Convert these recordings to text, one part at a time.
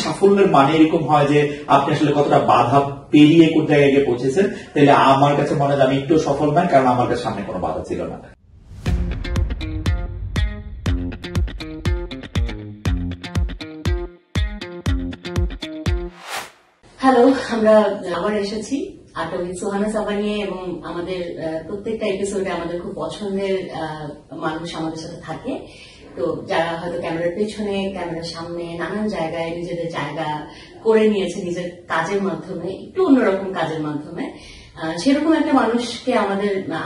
সাফল্যের মানে এরকম হয় যে আপনি আসলে কতটা বাধা পেরিয়ে কোন জায়গায় গিয়ে পৌঁছেছেন, তাহলে আমার কাছে মনে হয় আমি একটু সফল নয়, কারণ আমার কাছে সামনে কোনো বাধা ছিল না। হ্যালো, আমরা আবার এসেছি আটবিক সুহানা সাবা নিয়ে, এবং আমাদের প্রত্যেকটা এপিসোডে আমাদের খুব পছন্দের মানুষ আমাদের সাথে থাকে। তো যারা হয়তো ক্যামেরার পেছনে, ক্যামেরার সামনে নানান জায়গায় নিজেদের জায়গা করে নিয়েছে নিজের কাজের মাধ্যমে, একটু অন্যরকম কাজের মাধ্যমে, সেরকম একটা মানুষকে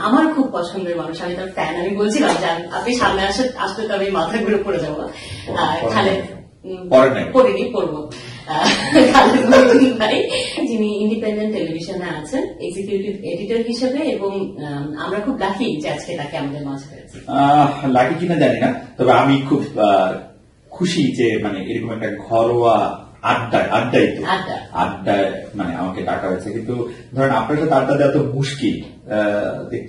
আমার খুব পছন্দের মানুষ, আমি তার ফ্যান। আমি বলছিলাম যে আপনি সামনে আসলে তো আমি মাথা ঘুরে পড়ে যাবো। খালেদ পড়িনি, পড়বো। খালেদ মহিউদ্দিন ভাই, যিনি ইন্ডিপেন্ডেন্ট টেলিভিশনে আছেন এক্সিকিউটিভ এডিটর হিসেবে, এবং আমরা খুব লাকি যে আজকে তাকে আমাদের মাঝে পেয়েছি। লাকি কিনা জানি না, তবে আমি খুব খুশি যে মানে এরকম একটা ঘরোয়া আড্ডায় মানে আমাকে ডাকা হয়েছে। কিন্তু ধরেন আপনার সাথে আড্ডা দেওয়া তো মুশকিল,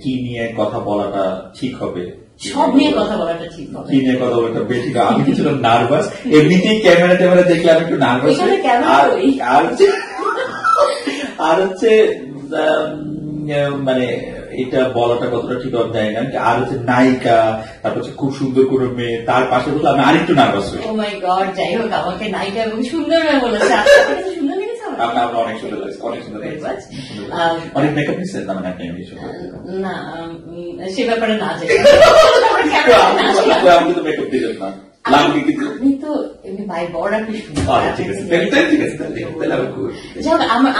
কি নিয়ে কথা বলাটা ঠিক হবে, সব নিয়ে কথা বলাটা ঠিক হবে, কি নিয়ে কথা বলাটা বেশি। আমি কিছুটা নার্ভাস, এমনিতেই ক্যামেরা দেখলে আমি একটু নার্ভাস। আর হচ্ছে মানে এটা বলাটা কতটা ঠিক হবে জানি না। আর হচ্ছে নায়িকা, তারপর হচ্ছে খুব সুন্দর কোনো মেয়ে, তার পাশে বসলে আমি আরেকটু নার্ভাস হই। ও মাই গড, যাই হোক, আমাকে নায়িকা এবং সুন্দর মেয়ে বলেছে। সুন্দর লেগেছে আমার, অনেক সুন্দর লাগছে, অনেক সুন্দর লেগেছে। অনেক মেকআপ নিচ্ছেন না? মানে না, সে ব্যাপারে না যাই। আমি তো মেকআপ দিলেন না, আপনি তো এমনি ভাই বড় আপনি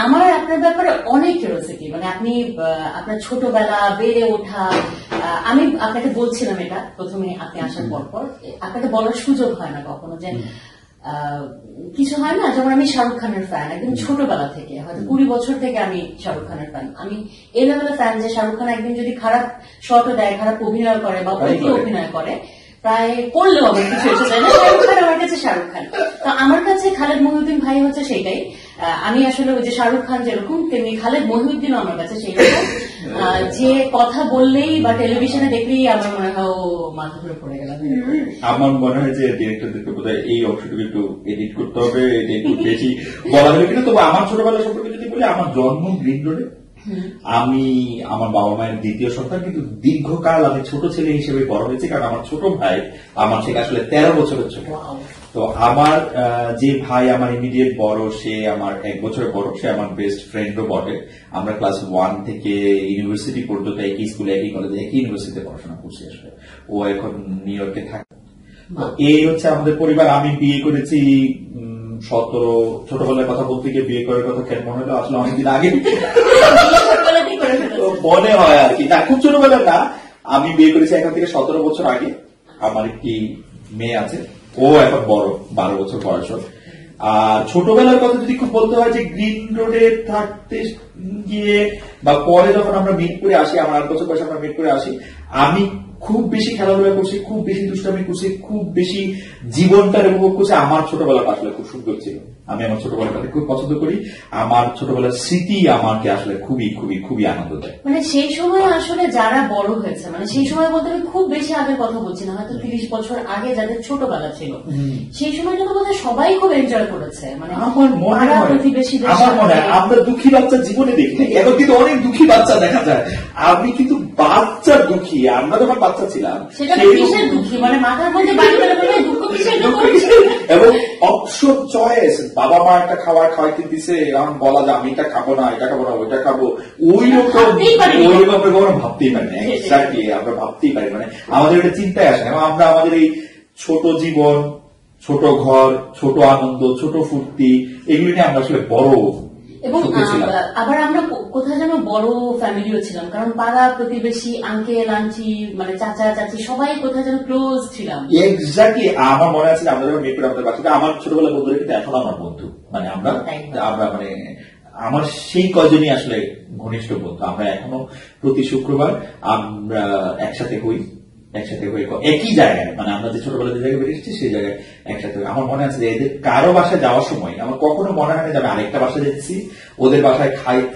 আমার আপনার ব্যাপারে অনেক কিউরিওসিটি। মানে আপনি আপনার ছোটবেলা, বেড়ে ওঠা, আমি আপনাকে বলছিলাম এটা প্রথমে আপনি আসার পর আপনাকে বলার সুযোগ হয় না কখনো যে কিছু হয় না। যেমন আমি শাহরুখ খানের ফ্যান একদম ছোটবেলা থেকে, হয়তো 20 বছর থেকে আমি শাহরুখ খানের ফ্যান। আমি এই লেভেলের ফ্যান যে শাহরুখ খান একদিন যদি খারাপ শটও দেয়, খারাপ অভিনয় করে বা অভিনয় করে, প্রায় করলেও আমার কিছু এসে যায় না, শাহরুখ খান আমার কাছে শাহরুখ খান। তো আমার কাছে খালেদ মহিউদ্দিন ভাই হচ্ছে সেটাই। আমি আসলে ওই যে শাহরুখ খান যেরকম, তেমনি খালেদ মহিউদ্দিনও আমার কাছে সেইরকম, যে কথা বললেই বা টেলিভিশনে দেখলেই আমার মনে হয় ও মাথা ধরে পড়ে গেলাম। আমার মনে হয় যে ডিরেক্টরদেরকে বোধহয় এই অংশটুকু একটু এডিট করতে হবে, একটু বেশি বলা হবে কিনা। তবে আমার ছোটবেলা সম্পর্কে যদি বলি, আমার জন্ম গ্রিন রোডে। আমি আমার বাবা মায়ের দ্বিতীয় সন্তান, কিন্তু দীর্ঘকাল আমি ছোট ছেলে হিসেবে বড় হয়েছি, কারণ আমার ছোট ভাই আমার থেকে আসলে 13 বছরের ছোট। তো আমার যে ভাই আমার ইমিডিয়েট বড়, সে আমার 1 বছরের বড়, সে আমার বেস্ট ফ্রেন্ডও বটে। আমরা ক্লাস 1 থেকে ইউনিভার্সিটি পর্যন্ত একই স্কুলে, একই কলেজে, একই ইউনিভার্সিটিতে পড়াশোনা করছি। আসলে ও এখন নিউ ইয়র্কে থাকে। এই হচ্ছে আমাদের পরিবার। আমি বিয়ে করেছি 17, ছোটবেলার কথা বলতে গিয়ে বিয়ে করার কথা কেন মনে হলো আসলে অনেকদিন আগে মনে হয় আর কি, না খুব ছোটবেলা না। আমি বিয়ে করেছি এখন থেকে 17 বছর আগে। আমার একটি মেয়ে আছে, ও এখন বড়, 12 বছর বয়স। আর ছোটবেলার কথা যদি খুব বলতে হয়, যে গ্রিন রোডে থাকতে গিয়ে বা পরে যখন আমরা মিট করে আসি, আমার 8 বছর বয়সে আমরা মিট করে আসি, আমি খুব বেশি খেলাধুলা করছি, খুব বেশি দুষ্টামি করছি, খুব বেশি জীবনটার উপভোগ করছি। আমার ছোটবেলাটা আসলে খুব সুন্দর ছিল। আমি আমার ছোটবেলাটাকে খুব পছন্দ করি। আমার ছোটবেলার স্মৃতি আমাকে আসলে খুবই খুবই খুবই আনন্দ দেয়। মানে সেই সময় আসলে যারা বড় হয়েছে, মানে সেই সময় বলতে আমি খুব বেশি আগের কথা বলছি না, হয়তো 30 বছর আগে যাদের ছোটবেলা ছিল, সেই সময়টা তো বোধহয় সবাই খুব এনজয় করেছে। মানে আমার মনে হয় আমরা দুঃখী বাচ্চা জীবনে দেখি, এখন কিন্তু অনেক দুঃখী বাচ্চা দেখা যায়। আমি কিন্তু বাচ্চা দুঃখী, আমরা যখন বাচ্চা ছিলাম সেটা কিসের দুঃখী, মানে মাথার মধ্যে দুঃখ কিসের, এবং অপশন চয়েস, বাবা মা একটা খাবার খাওয়াইতে দিছে, এখন বলা যায় আমি এটা খাবো না, এটা খাবো না, ওইটা খাবো, ওই রকম আমরা ভাবতেই পারি না। এক্স্যাক্টলি, আমরা ভাবতেই পারি, মানে আমাদের এটা চিন্তায় আসে না। আমরা আমাদের এই ছোট জীবন, ছোট ঘর, ছোট আনন্দ, ছোট ফুর্তি, এগুলি নিয়ে আমরা আসলে বড়। এবং আবার আমরা কোথায় যেন বড় ফ্যামিলিও ছিলাম, কারণ পাড়া প্রতিবেশী, আঙ্কেল আন্টি, মানে চাচা চাচি, সবাই কোথায় যেন ক্লোজ ছিলাম। এক্স্যাক্টলি, আমার মনে আছে আমরা যখন মেয়ে আমাদের বাচ্চাটা, আমার ছোটবেলা বন্ধুরা কিন্তু এখন আমার বন্ধু। মানে আমরা মানে আমার সেই কজনই আসলে ঘনিষ্ঠ বন্ধু। আমরা এখনো প্রতি শুক্রবার আমরা একসাথে হই, একই জায়গায়, মানে আমরা যে ছোটবেলা যে জায়গায় বেরিয়েছি সেই জায়গায় একসাথে। আমার মনে আছে যে এদের কারো বাসায় যাওয়ার সময় আমার কখনো মনে হয় না যে আমি আরেকটা বাসায় যাচ্ছি, ওদের বাসায়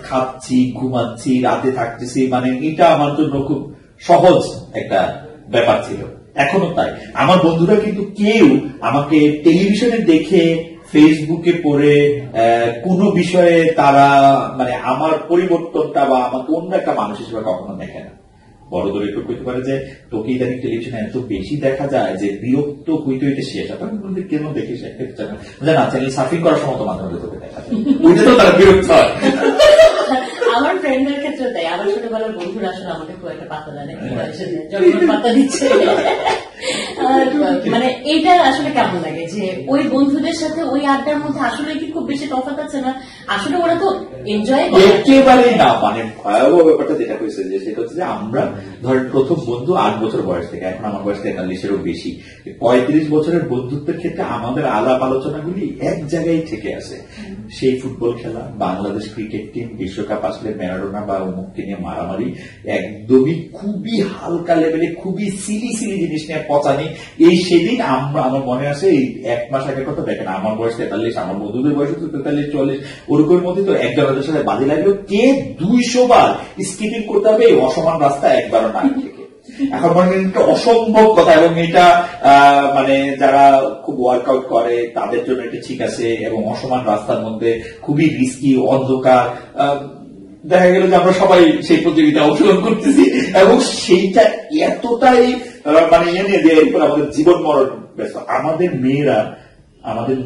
খাচ্ছি, ঘুমাচ্ছি, রাতে থাকতেছি। মানে এটা আমার জন্য খুব সহজ একটা ব্যাপার ছিল, এখনো তাই। আমার বন্ধুরা কিন্তু কেউ আমাকে টেলিভিশনে দেখে ফেসবুকে পড়ে কোনো বিষয়ে তারা মানে আমার পরিবর্তনটা বা আমাকে অন্য একটা মানুষ হিসেবে কখনো দেখে না। বড়দের একটু কইতে পারে যে তোকে ইদানিং টেলিভিশনে এত বেশি দেখা যায় যে বিরক্ত হইতে হইতে শেষ হয়, তখন বলতে কেন দেখিস একটা চ্যানেল না চ্যানেল সার্ফিং করার সময় তো মাঝে মাঝে তোকে দেখা যায়, ওইটা তো তারা বিরক্ত হয়। আমার ফ্রেন্ডদের ক্ষেত্রে তাই, আমার ছোটবেলার বন্ধুরা আসলে আমাকে খুব একটা পাত্তা দেয় না, যখন পাত্তা দিচ্ছে মানে এইটা আসলে কেমন লাগে যে ওই বন্ধুদের সাথে ওই আড্ডার মধ্যে আসলে কি খুব বেশি তফাৎ আছে না? আসলে ওরা তো এনজয় করে একেবারেই না। মানে ভয়াবহ ব্যাপারটা যেটা হয়েছে যে সেটা হচ্ছে যে আমরা ধরেন প্রথম বন্ধু 8 বছর বয়স থেকে, এখন আমার বয়স 43-এরও বেশি, 35 বছরের বন্ধুত্বের ক্ষেত্রে আমাদের আলাপ আলোচনাগুলি এক জায়গায় থেকে আসে। সেই ফুটবল খেলা, বাংলাদেশ ক্রিকেট টিম, বিশ্বকাপ আসলে ম্যারাডোনা বা মুক্তি নিয়ে মারামারি, একদমই খুবই হালকা লেভেলে খুবই সিলি সিলি জিনিস নিয়ে পচানি। এই সেদিন আমার মনে আছে এই 1 মাস আগের কথা, দেখেন আমার বয়স 43, আমার বন্ধুদের বয়স 43-44, ওরকমের মধ্যে তো একজনের সাথে বাজি লাগলো কে 200 বার স্কিপিং করতে হবে এই অসমান রাস্তা একবারও না থেকে। এখন মনে করেন একটা অসম্ভব কথা, এবং এটা মানে যারা খুব ওয়ার্কআউট করে তাদের জন্য এটা ঠিক আছে, এবং অসমান রাস্তার মধ্যে খুবই রিস্কি অন্ধকার, দেখা গেল যে আমরা সবাই সেই প্রতিযোগিতায় অংশগ্রহণ করতেছি, এবং সেইটা এতটাই মানে ইয়ে নিয়ে যে এরপর আমাদের জীবন মরণ ব্যস্ত। আমাদের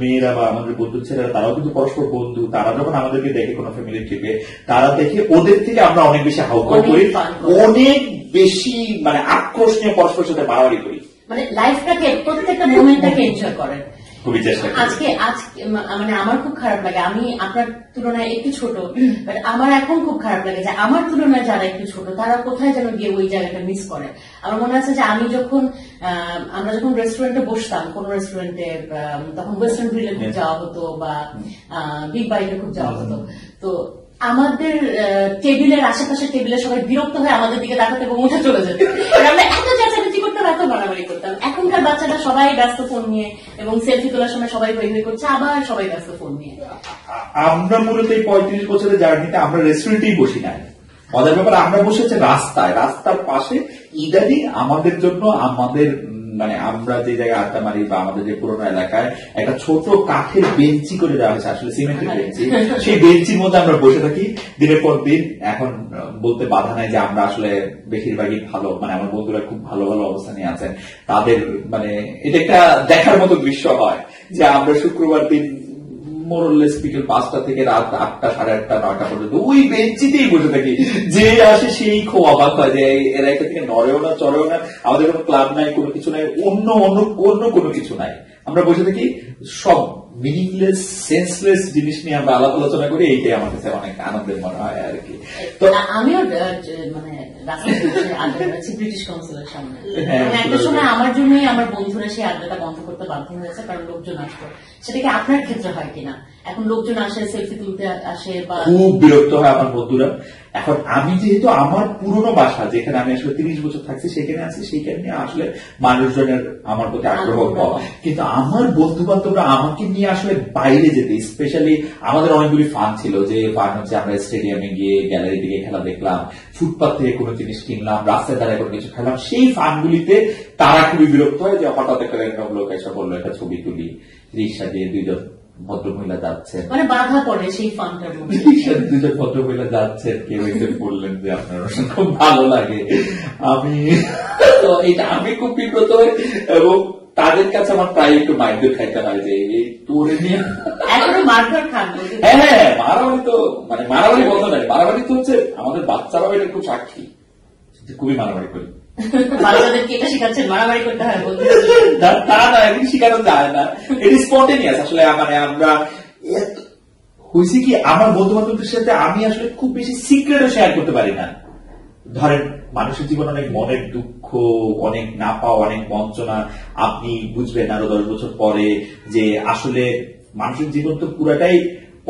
মেয়েরা বা আমাদের বন্ধু ছেলেরা তারাও কিন্তু পরস্পর বন্ধু, তারা যখন আমাদেরকে দেখে কোনো ফ্যামিলি ট্রিপে, তারা দেখে ওদের থেকে আমরা অনেক বেশি হাউকাউ করি, অনেক বেশি মানে আক্রোশ নিয়ে পরস্পরের সাথে মারামারি করি, মানে লাইফটাকে প্রত্যেকটা মোমেন্টটাকে এনজয় করেন। খুবই চেষ্টা করি। আজকে মানে আমার খুব খারাপ লাগে, আমি আপনার তুলনায় একটু ছোট, বাট আমার এখন খুব খারাপ লাগে যে আমার তুলনায় যারা একটু ছোট তারা কোথায় যেন গিয়ে ওই জায়গাটা মিস করে। আমার মনে আছে যে আমরা যখন রেস্টুরেন্টে বসতাম, কোন রেস্টুরেন্টে, তখন ওয়েস্টার্ন গ্রিলে খুব যাওয়া হতো বা বিগ বাইটে খুব যাওয়া হতো, তো আমাদের টেবিলের আশেপাশে টেবিলে সবাই বিরক্ত হয়ে আমাদের দিকে তাকাতে এবং উঠে চলে যেত। আমরা এত চেঁচামেচি করতাম, এত মারামারি করতাম। এখনকার বাচ্চারা সবাই ব্যস্ত ফোন নিয়ে, এবং সেলফি তোলার সময় সবাই হই হই করছে, আবার সবাই ব্যস্ত ফোন নিয়ে। আমরা মূলত এই 35 বছরের জার্নিতে আমরা রেস্টুরেন্টেই বসি নাই। মজার ব্যাপার, আমরা বসেছি রাস্তার পাশে। ইদানিং আমাদের জন্য আমাদের মানে আমরা যে জায়গায় আড্ডা মারি বা আমাদের যে পুরোনো এলাকায় একটা ছোট কাঠের বেঞ্চি করে দেওয়া হয়েছে, আসলে সিমেন্টের বেঞ্চি, সেই বেঞ্চির মধ্যে আমরা বসে থাকি দিনের পর দিন। এখন বলতে বাধা নাই যে আমরা আসলে বেশিরভাগই ভালো, মানে আমার বন্ধুরা খুব ভালো ভালো অবস্থানে আছেন, তাদের মানে এটা একটা দেখার মতো দৃশ্য হয় যে আমরা শুক্রবার দিন মোরলেস বিকেল 5টা থেকে রাত 8টা, 8:30, 9টা পর্যন্ত ওই বেঞ্চিতেই বসে থাকি। যে আসে সেই খুব অবাক হয় যে এরা একটা থেকে নড়েও না চড়েও না, আমাদের কোনো ক্লাব নাই, কোনো কিছু নাই, অন্য কোনো কিছু নাই। আমরা বসে থাকি সব মিনিংলেস সেন্সলেস জিনিস নিয়ে আমরা আলাপ আলোচনা করি। এইটাই আমার কাছে অনেক আনন্দের মনে হয় আর কি। তো আমিও মানে ব্রিটিশ কাউন্সিলের সামনে একটা সময় আমার জন্যই আমার বন্ধুরা সেই আড্ডাটা বন্ধ করতে বাধ্য হয়েছে, কারণ লোকজন আসতো। সেটা কি আপনার ক্ষেত্রে হয় কিনা? এখন লোকজন আসে, সেলফি তুলতে আসে, বা খুব বিরক্ত হয় আমার বন্ধুরা। এখন আমি যেহেতু আমার পুরনো বাসা যেখানে আমি আসলে 30 বছর থাকছি সেখানে আছি, সেইখানে আসলে মানুষজনের আমার প্রতি আগ্রহ কম, কিন্তু আমার বন্ধু বান্ধবরা আমাকে নিয়ে আসলে বাইরে যেতে, স্পেশালি আমাদের অনেকগুলি ফান ছিল। যে ফান হচ্ছে আমরা স্টেডিয়ামে গিয়ে গ্যালারি থেকে খেলা দেখলাম, ফুটপাথ থেকে কোনো জিনিস কিনলাম, রাস্তায় দাঁড়ায় কোনো কিছু খেলাম, সেই ফানগুলিতে তারা খুবই বিরক্ত হয় যে হঠাৎ একটা র্যান্ডম লোক এসে বললো একটা ছবি তুলি, রিক্সা দিয়ে 2জন ভদ্রমহিলা যাচ্ছে, মানে বাধা পড়ে সেই ফানটার মধ্যে। 2জন ভদ্রমহিলা যাচ্ছে, কেউ একজন বললেন যে আপনার খুব ভালো লাগে, তো এটা আমি খুব বিব্রত হই, এবং তাদের কাছে আমার প্রায় একটু মাইন্ড খাইতে হয় যে এই তোরে নিয়ে এখনো মারধর খান। হ্যাঁ, মারামারি তো মানে মারামারি বন্ধ নাই, মারামারি তো হচ্ছে আমাদের বাচ্চারাও এটা খুব সাক্ষী, খুবই মারামারি করি। বাচ্চাদেরকে এটা শিখাচ্ছেন মারামারি করতে হয় বলতে? তা না, এমনি শিখানো যায় না, এটা স্পন্টেনিয়াস আসলে। মানে আমরা হয়েছে কি, আমার বন্ধু বান্ধবদের সাথে আমি আসলে খুব বেশি সিক্রেটও শেয়ার করতে পারি না। ধরেন মানুষের জীবনে অনেক মনের দুঃখ, অনেক না পাওয়া, অনেক বঞ্চনা, আপনি বুঝবেন আরো 10 বছর পরে যে আসলে মানুষের জীবন তো পুরাটাই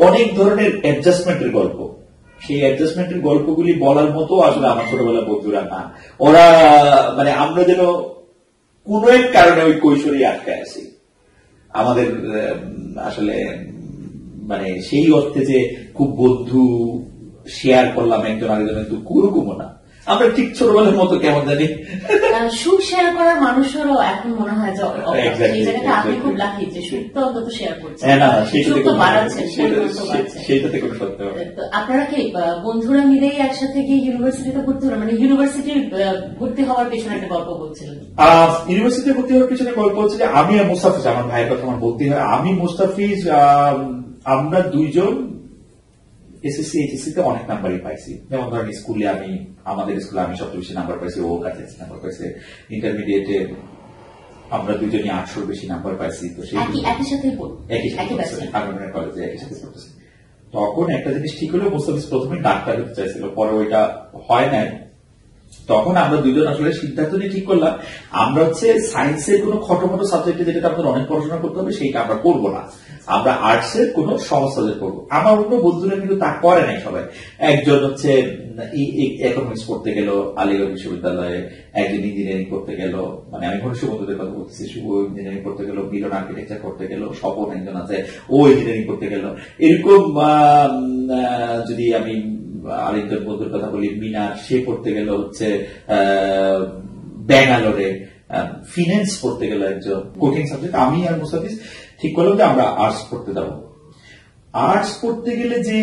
অনেক ধরনের অ্যাডজাস্টমেন্টের গল্প। সেই অ্যাডজাস্টমেন্টের গল্পগুলি বলার মতো আসলে আমার ছোটবেলা বন্ধুরা না। ওরা মানে আমরা যেন কোন এক কারণে ওই কৈশোরে আটকে আছি। আমাদের আসলে মানে সেই অর্থে যে খুব বন্ধু শেয়ার করলাম একজন আরেকজনের দুঃখ, ওরকমও না। আমরা ঠিক ছোটবেলার মতো কেমন জানি সুখ শেয়ার করার মানুষেরও এখন মনে হয় যে এই জায়গাটা আপনি খুব লাকি যে সুখ তো অন্তত শেয়ার করছেন, সুখ তো বাড়াচ্ছেন, সেইটাতে কোনো সত্য। আপনারা কি বন্ধুরা মিলেই একসাথে গিয়ে ইউনিভার্সিটিতে ভর্তি হলেন, মানে ইউনিভার্সিটি ভর্তি হওয়ার পেছনে একটা গল্প বলছিলেন? ইউনিভার্সিটিতে ভর্তি হওয়ার পিছনে গল্প হচ্ছে যে আমি আর মুস্তাফিজ, আমার ভাইয়ের কথা আমার বলতে হয়, আমি মুস্তাফিজ আমরা দুইজন এসএসসি এইচএসসি তে অনেক নাম্বারই পাইছি। যেমন ধরেন স্কুলে আমাদের স্কুলে আমি সবচেয়ে বেশি নাম্বার পাইছি, ও কাছাকাছি নাম্বার পাইছে। ইন্টারমিডিয়েটে আমরা দুজনই 800 বেশি নাম্বার পাইছি। তো সেই একই সাথে কলেজে একই সাথে পড়তেছি। তখন একটা জিনিস ঠিক হলো, মুস্তাফিজ প্রথমে ডাক্তার হতে চাইছিল, পরে ওইটা হয় নাই। তখন আমরা দুইজন আসলে সিদ্ধান্ত নিয়ে ঠিক করলাম আমরা হচ্ছে সায়েন্সের কোন খটোমটো সাবজেক্টে যেটা আমাদের অনেক পড়াশোনা করতে হবে সেইটা আমরা করবো না, আমরা আর্টসের কোন সহজ সাবজেক্ট করবো। আমার অন্য বন্ধুরা কিন্তু তা করে নাই সবাই। একজন হচ্ছে ইকোনমিক্স পড়তে গেল আলিগড় বিশ্ববিদ্যালয়ে, একজন ইঞ্জিনিয়ারিং করতে গেল, মানে আমি ঘনিষ্ঠ বন্ধুদের কথা বলতেছি, শুভ ইঞ্জিনিয়ারিং করতে গেল, মিলন আর্কিটেকচার করতে গেল, স্বপন একজন আছে ও ইঞ্জিনিয়ারিং করতে গেল। এরকম যদি আমি আরেকজন বন্ধুর কথা বলি, মিনার, সে পড়তে গেল হচ্ছে ব্যাঙ্গালোরে ফিন্যান্স পড়তে গেল, একজন কঠিন সাবজেক্ট। আমি আর মুস্তাফিজ ঠিক করলাম যে আমরা আর্টস পড়তে যাবো। আর্টস পড়তে গেলে যে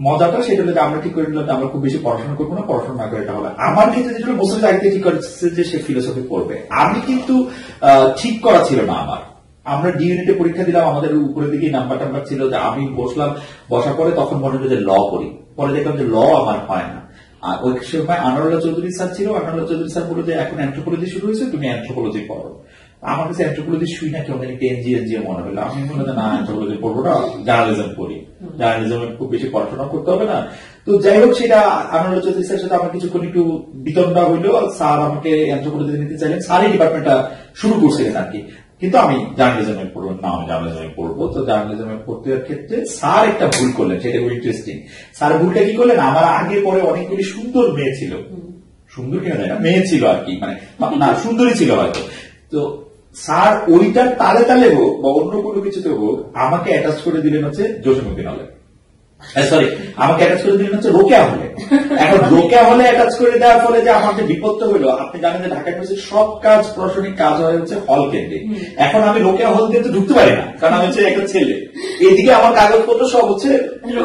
মজাটা সেটা হলো আমরা ঠিক করে নিলাম আমরা খুব বেশি পড়াশোনা করবো না, পড়াশোনা না করে এটা হবে। আমার ক্ষেত্রে যেটা মুস্তাফিজ আগে ঠিক করেছে যে সে ফিলোসফি পড়বে, আমি কিন্তু ঠিক করা ছিল না আমার। আমরা ডি ইউনিটে পরীক্ষা দিলাম, আমাদের উপরের দিকে নাম্বার টাম্বার ছিল, যে আমি বসলাম, বসার পরে তখন মনে হলো যে ল পড়ি, পরে দেখলাম যে ল আমার হয় না। আর ওই সময় আনোয়ারুল্লাহ চৌধুরী স্যার ছিল, আনোয়ারুল্লাহ চৌধুরী স্যার বলল যে এখন অ্যানথ্রোপোলজি শুরু হয়েছে, তুমি অ্যানথ্রোপোলজি পড়ো। আমার কাছে অ্যানথ্রোপোলজি শুই না কেমন একটু এনজিও মনে হলো, আমি মনে হয় না অ্যানথ্রোপোলজি পড়বো না, জার্নালিজম পড়ি, জার্নালিজমে খুব বেশি পড়াশোনা করতে হবে না। তো যাই হোক, সেটা আনোয়ারুল্লাহ চৌধুরী স্যারের সাথে আমার কিছুক্ষণ একটু বিতণ্ডা হইলো, স্যার আমাকে অ্যানথ্রোপোলজি নিতে চাইলেন, স্যারই ডিপার্টমেন্টটা শুরু করছিলেন আর কি। কিন্তু আমি জার্নালিজমে পড়বো না, আমি জার্নালিজমে পড়বো। তো জার্নালিজমে পড়তে যাওয়ার ক্ষেত্রে স্যার একটা ভুল করলেন, সেটা খুব ইন্টারেস্টিং। স্যার ভুলটা কি করলেন, আমার আগে পরে অনেকগুলি সুন্দর মেয়ে ছিল, সুন্দর কিনা যায় না, মেয়ে ছিল আর কি, মানে না সুন্দরী ছিল হয়তো। তো স্যার ওইটার তালে তালে হোক বা অন্য কোনো কিছুতে হোক আমাকে অ্যাটাচ করে দিলেন হচ্ছে জসীমউদ্দিন হলে, সরি আমাকে অ্যাটাচ করে দিলেন হচ্ছে রোকেয়া হলে। এখন রোকেয়া হলে অ্যাটাচ করে দেওয়ার ফলে যে আমার যে বিপদটা হলো, আপনি জানেন যে ঢাকা ইউনিভার্সিটির সব কাজ প্রশাসনিক কাজ হয় হচ্ছে হল কেন্দ্রে। এখন আমি রোকেয়া হল দিয়ে তো ঢুকতে পারি না, কারণ আমি হচ্ছে একটা ছেলে, এইদিকে আমার কাগজপত্র সব হচ্ছে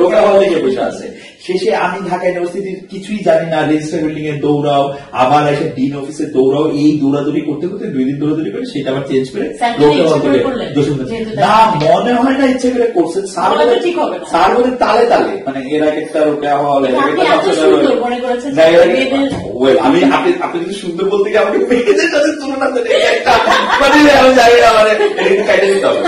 রোকেয়া হল থেকে বসে আছে। শেষে আমি ঢাকা ইউনিভার্সিটির কিছুই জানি না, রেজিস্ট্রার বিল্ডিং এ দৌড়াও, আবার এসে ডিন অফিসে দৌড়াও, এই দৌড়াদৌড়ি করতে করতে 2 দিন দৌড়াদৌড়ি করে সেটা আবার চেঞ্জ করে না, মনে হয় না ইচ্ছে করে করছেন। স্যার বলে তালে তালে, মানে এর আগে একটা রোকেয়া হল, আমি আপনি যদি সুন্দর বলতে গিয়ে আমাকে মেয়েদের সাথে তুলনা করে একটা মানে আমি জানি না, মানে কাইটে দিতে হবে,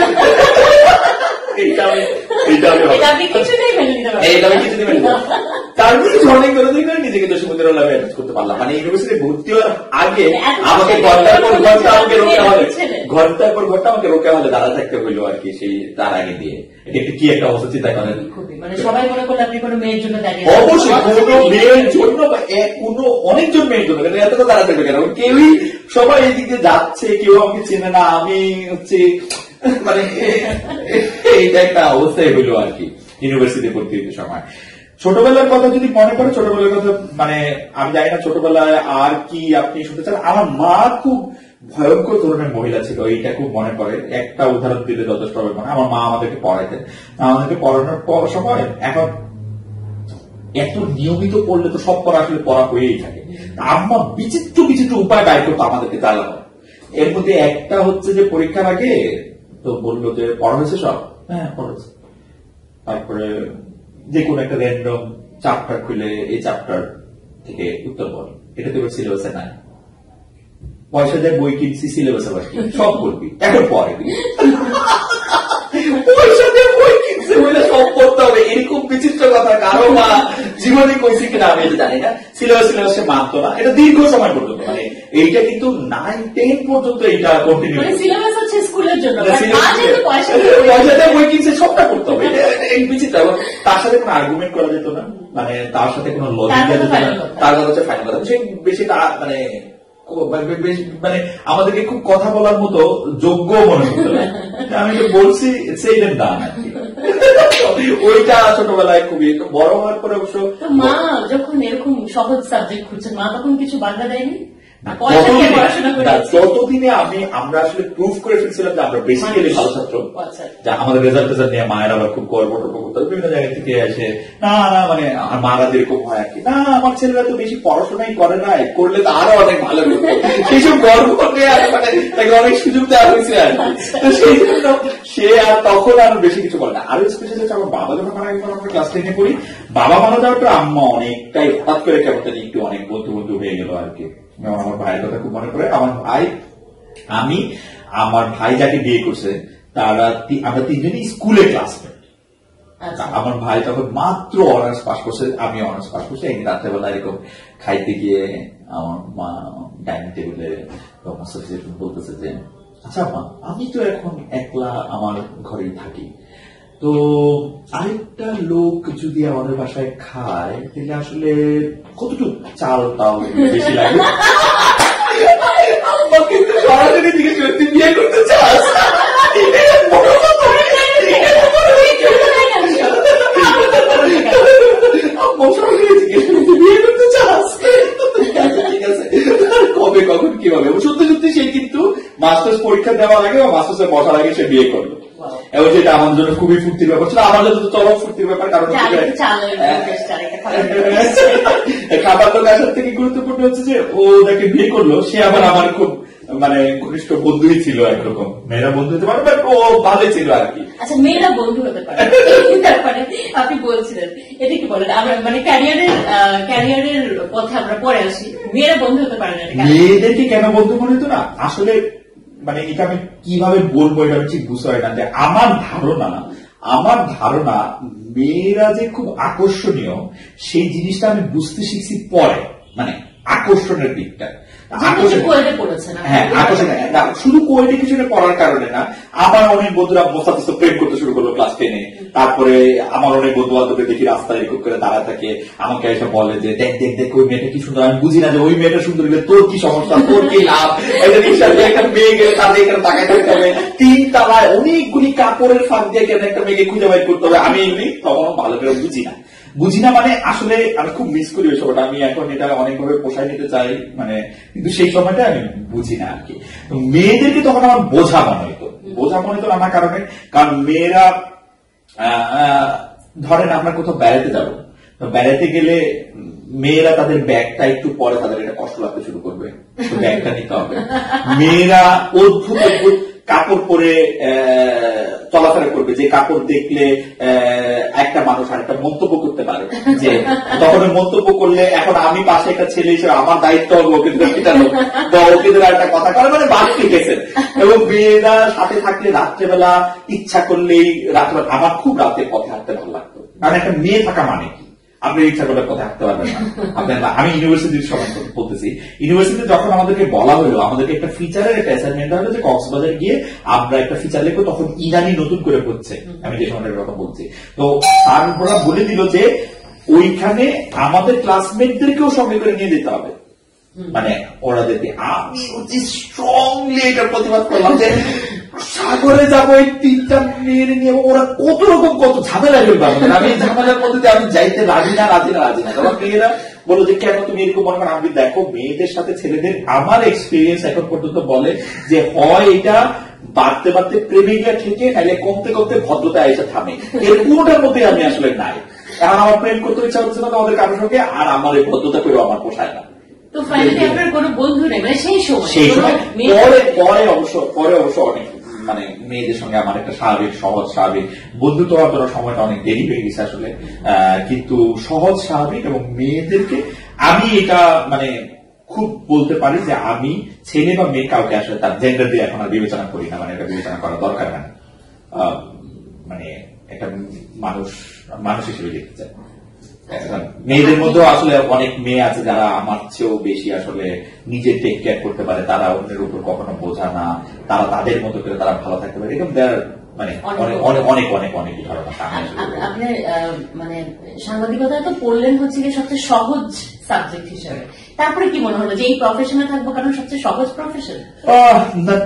তারপরে অনেক দৌড়াদৌড়ি করে নিজেকে জসীমউদ্দিন হলে আমি অ্যাটাচ করতে পারলাম। মানে ইউনিভার্সিটি ভর্তি হওয়ার আগে আমাকে ঘন্টার পর ঘন্টা আমাকে রোকেয়া হলে, ঘন্টার পর ঘন্টা আমাকে রোকেয়া হলে দাঁড়া থাকতে হইলো আর কি, সেই তার আগে দিয়ে। এটা কি একটা অবস্থা চিন্তা করেন, মানে সবাই মনে করলে আপনি কোনো মেয়ের জন্য দাঁড়িয়ে, অবশ্যই কোনো মেয়ের জন্য বা কোনো অনেকজন মেয়ের জন্য, এতটা দাঁড়া থাকবে কেন, কেউই সবাই এদিকে যাচ্ছে, কেউ আমাকে চেনে না, আমি হচ্ছে মানে এইটা একটা অবস্থায় হইলো আর কি ইউনিভার্সিটি ভর্তি হতে সময়। ছোটবেলার কথা যদি মনে পড়ে, ছোটবেলার কথা মানে আমি জানি না ছোটবেলায় আর কি আপনি শুনতে চান। আমার মা খুব ভয়ঙ্কর ধরনের মহিলা ছিল, এইটা খুব মনে পড়ে। একটা উদাহরণ দিলে যথেষ্ট হবে, মানে আমার মা আমাদেরকে পড়াইতেন, আমাদেরকে পড়ানোর সময় এখন এত নিয়মিত পড়লে তো সব পড়া আসলে পড়া হয়েই থাকে। আম্মা বিচিত্র বিচিত্র উপায় বাইর করতো আমাদেরকে চালানো। এর মধ্যে একটা হচ্ছে যে পরীক্ষার আগে তো বললো যে পড়া হয়েছে সব, হ্যাঁ পড়েছে, তারপরে যে কোনো একটা র্যান্ডম চ্যাপ্টার খুলে এই চ্যাপ্টার থেকে উত্তর বল, এটা তো এবার সিলেবাসে নাই, পয়সা দিয়ে বই কিনছি সিলেবাসে বাকি সব বলবি, এখন পরে পয়সা দিয়ে বই কিনছে বলে সব পড়তে হবে, এরকম বিচিত্র কথা কারো মা জীবনে কইছি কিনা আমি এটা জানি না। সিলেবাসে মানতো না, এটা দীর্ঘ সময় পর্যন্ত, মানে এইটা কিন্তু 9-10 পর্যন্ত এইটা কন্টিনিউ, সিলেবাস হচ্ছে স্কুলের জন্য, পয়সা দিয়ে বই কিনছে সবটা করতে হবে, এই বিচিত্র। তার সাথে কোনো আর্গুমেন্ট করা যেত না, মানে তার সাথে কোনো লজিক দেওয়া যেত না, তার কথা হচ্ছে ফাইনাল কথা, সে বেশি মানে মানে আমাদেরকে খুব কথা বলার মতো যোগ্য মনে করতে, আমি তো বলছি সেই ডান আর কি। ওইটা ছোটবেলায় খুবই, বড় হওয়ার পরে অবশ্য মা যখন এরকম সহজ সাবজেক্ট খুঁজছেন, মা তখন কিছু বাধা দেয়নি? ততদিনে আমরা আসলে প্রুভ করে ফেলছিলাম যে আমরা বেসিক্যালি ভালো ছাত্র, যা আমাদের রেজাল্ট নিয়ে মায়ের আবার খুব গর্ব করতো, বিভিন্ন জায়গা থেকে এসে না না মানে মারা যেরকম হয় আর কি, না আমার ছেলেরা তো বেশি পড়াশোনাই করে না, করলে তো আরো অনেক ভালো হতো, সেইসব গর্ব করতে মানে তাকে অনেক সুযোগ দেওয়া হয়েছে আর কি। সেই জন্য সে আর তখন আর বেশি কিছু বলে না। আরো স্পেশালি হচ্ছে আমার বাবা যখন মারা গেল, আমরা ক্লাস 10 পড়ি, বাবা মারা যাওয়ার পর আম্মা অনেকটাই হঠাৎ করে কেমন একটু অনেক বন্ধু হয়ে গেল আর কি। আমার ভাইয়ের কথা খুব মনে পড়ে। আমার ভাই যাকে বিয়ে করছে আমরা তিনজনই স্কুলে ক্লাসমেট। আমার ভাই তখন মাত্র অনার্স পাস করছে, আমি অনার্স পাস করছি। একদিন রাত্রেবেলা এরকম খাইতে গিয়ে আমার মা ডাইনিং টেবিলে বলতেছে যে, আচ্ছা মা, আমি তো এখন একলা আমার ঘরেই থাকি, তো আরেকটা লোক যদি আমাদের বাসায় খায় তাহলে আসলে কতটুকু চাল তাও বেশি লাগে। কিন্তু সরাসরি জিজ্ঞেস করে, তুই বিয়ে করতে চাস? বিয়ে করতে চাস? ঠিক আছে, কবে কখন কিভাবে? সত্যি সত্যি সে কিন্তু মাস্টার্স পরীক্ষা দেওয়ার আগে বা মাস্টার্সে বসার আগে সে বিয়ে করলো, এবং সেটা আমার জন্য খুবই ফুর্তির ব্যাপার ছিল, আমার জন্য তো চরম ফুর্তির ব্যাপার। কারণ খাবার লোক আসার থেকে গুরুত্বপূর্ণ হচ্ছে যে ও যাকে বিয়ে করলো সে আবার আমার খুব মানে ঘনিষ্ঠ বন্ধুই ছিল একরকম। মেয়েরা বন্ধু হতে পারে, ও ভালো ছিল আর কি। আচ্ছা, মেয়েরা বন্ধু হতে পারে আপনি বলছিলেন, এটা কি বলেন? আমরা মানে ক্যারিয়ারের পথে আমরা পরে আসি, মেয়েরা বন্ধু হতে পারে না। মেয়েদেরকে কেন বন্ধু মনে হতো না আসলে, মানে এটা আমি কিভাবে বলবো এটা আমি ঠিক বুঝতে পারি না। যে আমার ধারণা মেয়েরা যে খুব আকর্ষণীয় সেই জিনিসটা আমি বুঝতে শিখছি পরে, মানে আকর্ষণের দিকটা। শুধু কোয়েটে কিছু পড়ার কারণে না, আমার অনেক বন্ধুরা মোস্তাফিজ প্রেম করতে শুরু করলো ক্লাস 10-এ। তারপরে আমার অনেক বন্ধু বান্ধবকে দেখি রাস্তায় এরকম করে দাঁড়া থাকে, আমাকে এসে বলে যে দেখ দেখ দেখ ওই মেয়েটা কি সুন্দর। আমি বুঝি না যে ওই মেয়েটা সুন্দর হলে তোর কি সমস্যা, তোর কি লাভ? একটা মেয়ে গেলে তাদের এখানে তাকায় থাকতে হবে, 3 তলায় অনেকগুলি কাপড়ের ফাঁক দিয়ে কেন একটা মেয়েকে খুঁজে বাইর করতে হবে। আমি এমনি তখনও ভালো করে বুঝি না মানে আসলে আমি খুব মিস করি ওই সময়টা। আমি এখন এটা অনেকভাবে পোষায় নিতে চাই মানে, কিন্তু সেই সময়টা আমি বুঝি না আর কি। মেয়েদেরকে তখন আমার বোঝা মনে হতো নানা কারণে। কারণ মেয়েরা ধরেন আমরা কোথাও বেড়াতে যাবো, বেড়াতে গেলে মেয়েরা তাদের ব্যাগটা একটু পরে তাদের এটা কষ্ট লাগতে শুরু করবে, ব্যাগটা নিতে হবে। মেয়েরা অদ্ভুত কাপড় পরে চলাফেরা করবে, যে কাপড় দেখলে একটা মানুষ আরেকটা মন্তব্য করতে পারে, যে তখন মন্তব্য করলে এখন আমি পাশে একটা ছেলে হিসেবে আমার দায়িত্ব হবে ওকে পিটানো বা ওকে একটা কথা করে, মানে বাদ গেছেন। এবং মেয়েরা সাথে থাকলে রাত্রেবেলা ইচ্ছা করলেই রাত্রে, আমার খুব রাতে পথে হাঁটতে ভালো লাগতো। কারণ একটা মেয়ে থাকা মানে কি, আপনি ইচ্ছা করলে পথে হাঁটতে পারবেন না। আমি ইউনিভার্সিটির সময় বলতেছি, ইউনিভার্সিটিতে যখন আমাদেরকে বলা হলো, আমাদেরকে একটা ফিচারের একটা অ্যাসাইনমেন্ট হলো যে কক্সবাজার গিয়ে আমরা একটা ফিচার লিখবো, তখন ইরানি নতুন করে হচ্ছে, আমি যে সময়টার কথা বলছি। তো তারপরে বলে দিল যে ওইখানে আমাদের ক্লাসমেটদেরকেও সঙ্গে করে নিয়ে যেতে হবে, মানে ওরাদেরকে। আমি স্ট্রংলি এটার প্রতিবাদ করলাম যে সাগরে যাবো এই 3টা মেয়ের নিয়ে, ওরা কত ঝামেলা করবে আমাদের। আমি ঝামেলার মধ্যে আমি যাইতে রাজি না। তখন মেয়েরা বলো যে কেন তুমি এরকম মনে করো? আমি দেখো মেয়েদের সাথে ছেলেদের আমার এক্সপিরিয়েন্স এখন পর্যন্ত বলে যে হয় এটা বাড়তে প্রেমে গিয়া থেকে, নাহলে কমতে ভদ্রতা এসে থামে। এর কোনটার মধ্যে আমি আসলে নাই। এখন আমার প্রেম করতে ইচ্ছা হচ্ছে না আমাদের কারোর সঙ্গে, আর আমার এই ভদ্রতা করেও আমার পোষায় না। তো ফাইনালি আপনার কোনো বন্ধু নেই মানে সেই সময়? পরে অবশ্য অনেক মানে মেয়েদের সঙ্গে আমার একটা সহজ স্বাভাবিক বন্ধুত্ব হওয়ার জন্য সময়টা অনেক দেরি হয়ে গেছে আসলে, কিন্তু সহজ স্বাভাবিক। এবং মেয়েদেরকে আমি এটা মানে খুব বলতে পারি যে আমি ছেলে বা মেয়ে কাউকে আসলে তার জেন্ডার দিয়ে এখন আর বিবেচনা করি না, মানে এটা বিবেচনা করা দরকার না, মানে একটা মানুষ হিসেবে দেখতে চাই। মেয়েদের মধ্যেও আসলে অনেক মেয়ে আছে যারা আমার চেয়েও বেশি আসলে নিজে টেক কেয়ার করতে পারে, তারা অন্যের উপর কখনো বোঝা না, তারা তাদের মতো করে তারা ভালো থাকতে পারে, এরকম মানে অনেক ধারণা। আপনি মানে সাংবাদিকতা তো পড়লেন হচ্ছে সবচেয়ে সহজ সাবজেক্ট হিসেবে, তারপরে কি মনে হলো যে এই প্রফেশনে থাকবো কারণ সবচেয়ে সহজ প্রফেশন?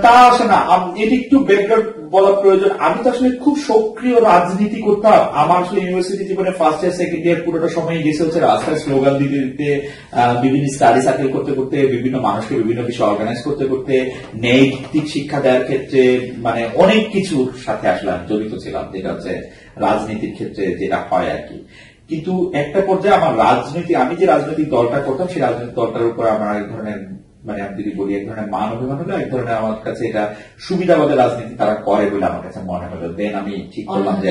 তা আসে না, এটি একটু ব্যাকগ্রাউন্ড বলা প্রয়োজন, আমি তো আসলে খুব সক্রিয় রাজনীতি করতাম। আমার আসলে ইউনিভার্সিটি জীবনে ফার্স্ট ইয়ার সেকেন্ড ইয়ার পুরোটা সময় গেছে হচ্ছে রাস্তায় স্লোগান দিতে দিতে, বিভিন্ন স্টাডি সার্কেল করতে করতে, বিভিন্ন মানুষকে বিভিন্ন বিষয় অর্গানাইজ করতে করতে, নৈতিক শিক্ষা দেওয়ার ক্ষেত্রে, মানে অনেক কিছুর সাথে আসলে আমি জড়িত ছিলাম, যেটা হচ্ছে রাজনীতির ক্ষেত্রে যেটা হয় আর কি। কিন্তু একটা পর্যায়ে আমার রাজনীতি, আমি যে রাজনৈতিক দলটা করতাম সেই রাজনৈতিক দলটার উপর আমার এক ধরনের, মানে আমি যদি বলি এক ধরনের মান অভিমান হলো, এক ধরনের আমার কাছে এটা সুবিধাবাদের রাজনীতি তারা করে বলে আমার কাছে মনে হলো। দেন আমি ঠিক করলাম যে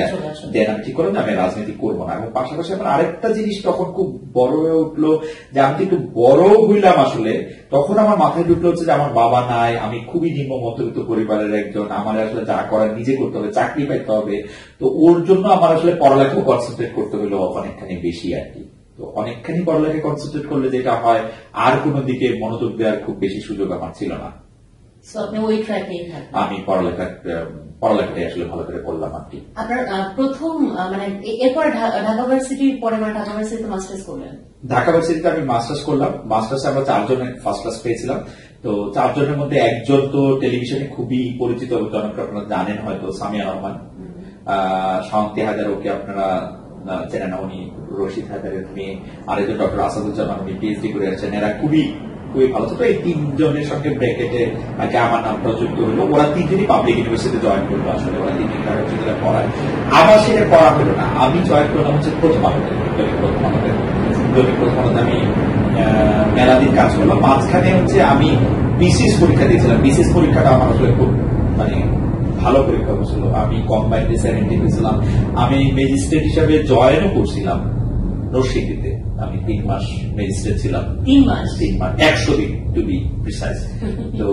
আমি রাজনীতি করবো না। এবং পাশাপাশি আমার আরেকটা জিনিস তখন খুব বড় হয়ে উঠলো, যে আমি একটু বড় হইলাম আসলে, তখন আমার মাথায় ঢুকলো হচ্ছে যে আমার বাবা নাই, আমি খুবই নিম্ন মধ্যবিত্ত পরিবারের একজন, আমার আসলে যা করার নিজে করতে হবে, চাকরি পাইতে হবে। তো ওর জন্য আমার আসলে পড়ালেখাও কনসেন্ট্রেট করতে হলো অনেকখানি বেশি আর কি। তো অনেকখানি পড়ালেখা কনসেন্ট্রেট করলে যেটা হয়, আর কোনো দিকে মনোযোগ দেওয়ার খুব বেশি সুযোগ আমার ছিল না। আমি পড়ালেখাটাই আসলে ভালো করে পড়লাম আর কি। আপনার প্রথম মানে এরপর ঢাকা ভার্সিটির পরে, মানে ঢাকা ভার্সিটিতে মাস্টার্স করলেন? ঢাকা ভার্সিটিতে আমি মাস্টার্স করলাম। মাস্টার্সে আমরা 4 জনের ফার্স্ট ক্লাস পেয়েছিলাম। তো 4 জনের মধ্যে একজন তো টেলিভিশনে খুবই পরিচিত, জনপ্রিয়, আপনারা জানেন হয়তো, সামিয়া রহমান। শান্তি হায়দার, ওকে আপনারা চেনেন না, উনি রশিদ হায়দারের মেয়ে। আরেকজন ডক্টর আসাদুজ্জামান, উনি পিএইচডি করে আছেন। এরা খুবই খুবই ভালো ছিল। এই 3 জনের সঙ্গে ব্র্যাকেটে আগে আমার নামটা যুক্ত হলো। ওরা 3 জনই পাবলিক ইউনিভার্সিটিতে জয়েন করলো। আসলে ওরা 3 জন ঢাকা ইউনিভার্সিটিতে পড়ায়। আমার সেটা পড়া হলো না। আমি জয়েন করলাম হচ্ছে প্রথম আলোতে। আমি মেলা দিন কাজ করলাম। মাঝখানে হচ্ছে আমি বিসিএস পরীক্ষা দিয়েছিলাম। বিসিএস পরীক্ষাটা আমার আসলে খুব মানে ভালো পরীক্ষা হয়েছিল। আমি কম্বাইন্ড সেভেন্টি পেয়েছিলাম। আমি ম্যাজিস্ট্রেট হিসাবে জয়েনও করছিলাম নরসিংদীতে। আমি 3 মাস ম্যাজিস্ট্রেট ছিলাম। 3 মাস 100 দিন টু বি প্রিসাইজ। তো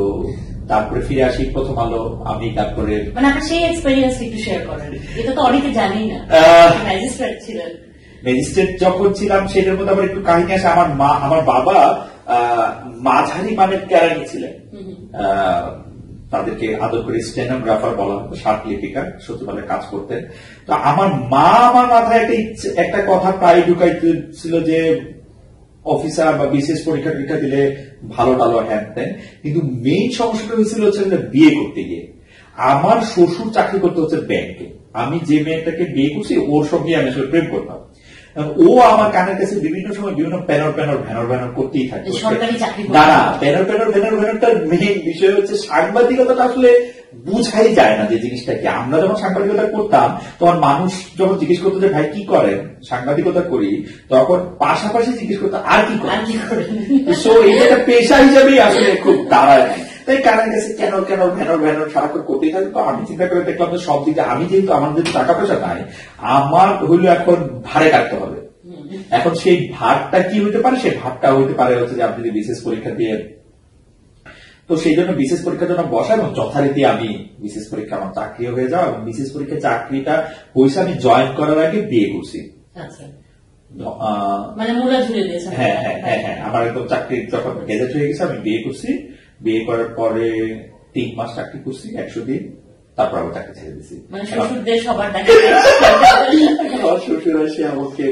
তারপরে ফিরে আসি প্রথম আলো। আমি তারপরে, মানে আপনার সেই এক্সপেরিয়েন্স একটু শেয়ার করেন, এটা তো অনেকে জানেই না। ম্যাজিস্ট্রেট ছিলেন, ম্যাজিস্ট্রেট যখন ছিলাম সেটার মধ্যে আবার একটু কাহিনী আসে। আমার বাবা মাঝারি মানের ক্যারানি ছিলেন। তাদেরকে আদর করে স্টেনোগ্রাফার বলা হতো, শার্ট লিপিকার, সচিবালয়ে কাজ করতেন। তো আমার মা আমার মাথায় একটা কথা প্রায় ঢুকাইছিল যে অফিসার বা বিশেষ পরীক্ষা টরীক্ষা দিলে ভালো টালো হ্যান দেন। কিন্তু মেইন সমস্যাটা হয়েছিল হচ্ছে বিয়ে করতে গিয়ে। আমার শ্বশুর চাকরি করতে হচ্ছে ব্যাংকে। আমি যে মেয়েটাকে বিয়ে করছি ওর সঙ্গে আমি আসলে প্রেম করতাম। ও আমার কানের কাছে বিভিন্ন সময় বিভিন্ন ভ্যানর করতেই থাকে। না, ভ্যানরটার মেইন বিষয় হচ্ছে সাংবাদিকতাটা আসলে বুঝাই যায় না যে জিনিসটা কি। আমরা যখন সাংবাদিকতা করতাম তখন মানুষ যখন জিজ্ঞেস করতো যে ভাই কি করেন, সাংবাদিকতা করি, তখন পাশাপাশি জিজ্ঞেস করতো আর কি করেন। সো এটা পেশা হিসাবেই আসলে খুব দাঁড়ায় নাই। তাই কারণ কাছে কেন ভ্যানর সারাক্ষণ করতেই থাকে। তো আমি চিন্তা করে দেখলাম যে সব দিকে আমি যেহেতু আমার যেহেতু টাকা পয়সা নাই, আমার হইলো এখন ভাড়ে কাটতে হবে। এখন সেই ভারটা কি হইতে পারে? সেই ভারটা হইতে পারে হচ্ছে যে আপনি যদি বিশেষ পরীক্ষা দিয়ে, তো সেই জন্য বিশেষ পরীক্ষার জন্য বসা, এবং যথারীতি আমি বিশেষ পরীক্ষা আমার চাকরি হয়ে যাওয়া, এবং বিশেষ পরীক্ষা চাকরিটা হয়েছে আমি জয়েন করার আগে বিয়ে করছি। হ্যাঁ, আমার একদম চাকরি যখন গেজেট হয়ে গেছে আমি বিয়ে করছি। বিয়ে করার পরে 3 মাস চাকরি করছি, 100 দিন, তারপর আবার চাকরি ছেড়ে দিচ্ছি। আমার শ্বশুর এসে আমাকে,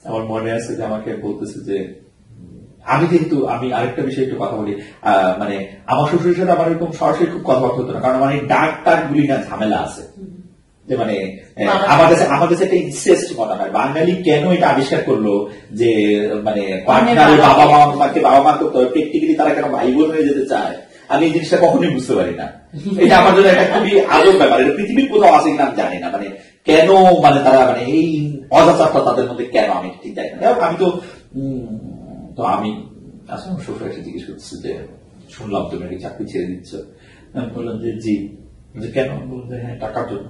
আমার মনে আছে যে আমাকে বলতেছে যে আমি আরেকটা বিষয় একটু কথা বলি, মানে আমার শ্বশুরের সাথে আমার এরকম সরাসরি খুব কথাবার্তা হতো না, কারণ আমার এই ডাক গুলি না ঝামেলা আছে। যে মানে আমার কাছে একটা ইনসেস্ট মনে হয়, বাঙালি কেন এটা আবিষ্কার করলো যে মানে পার্টনারের বাবা মা করতে হয়, প্র্যাকটিক্যালি তারা কেন ভাই বোন হয়ে যেতে চায়, আমি এই জিনিসটা কখনোই বুঝতে পারি না। এটা আমার জন্য একটা খুবই আজব ব্যাপার। এটা পৃথিবীর কোথাও আছে কিনা আমি জানি না, মানে কেন, মানে তারা মানে এই অজাচারটা তাদের মধ্যে কেন, আমি ঠিক জানি না। আমি আসলে শ্বশুর এসে জিজ্ঞেস করছি যে শুনলাম তুমি নাকি চাকরি ছেড়ে দিচ্ছ। আমি বললাম যে জি। কেন? বলতে হ্যাঁ টাকার জন্য।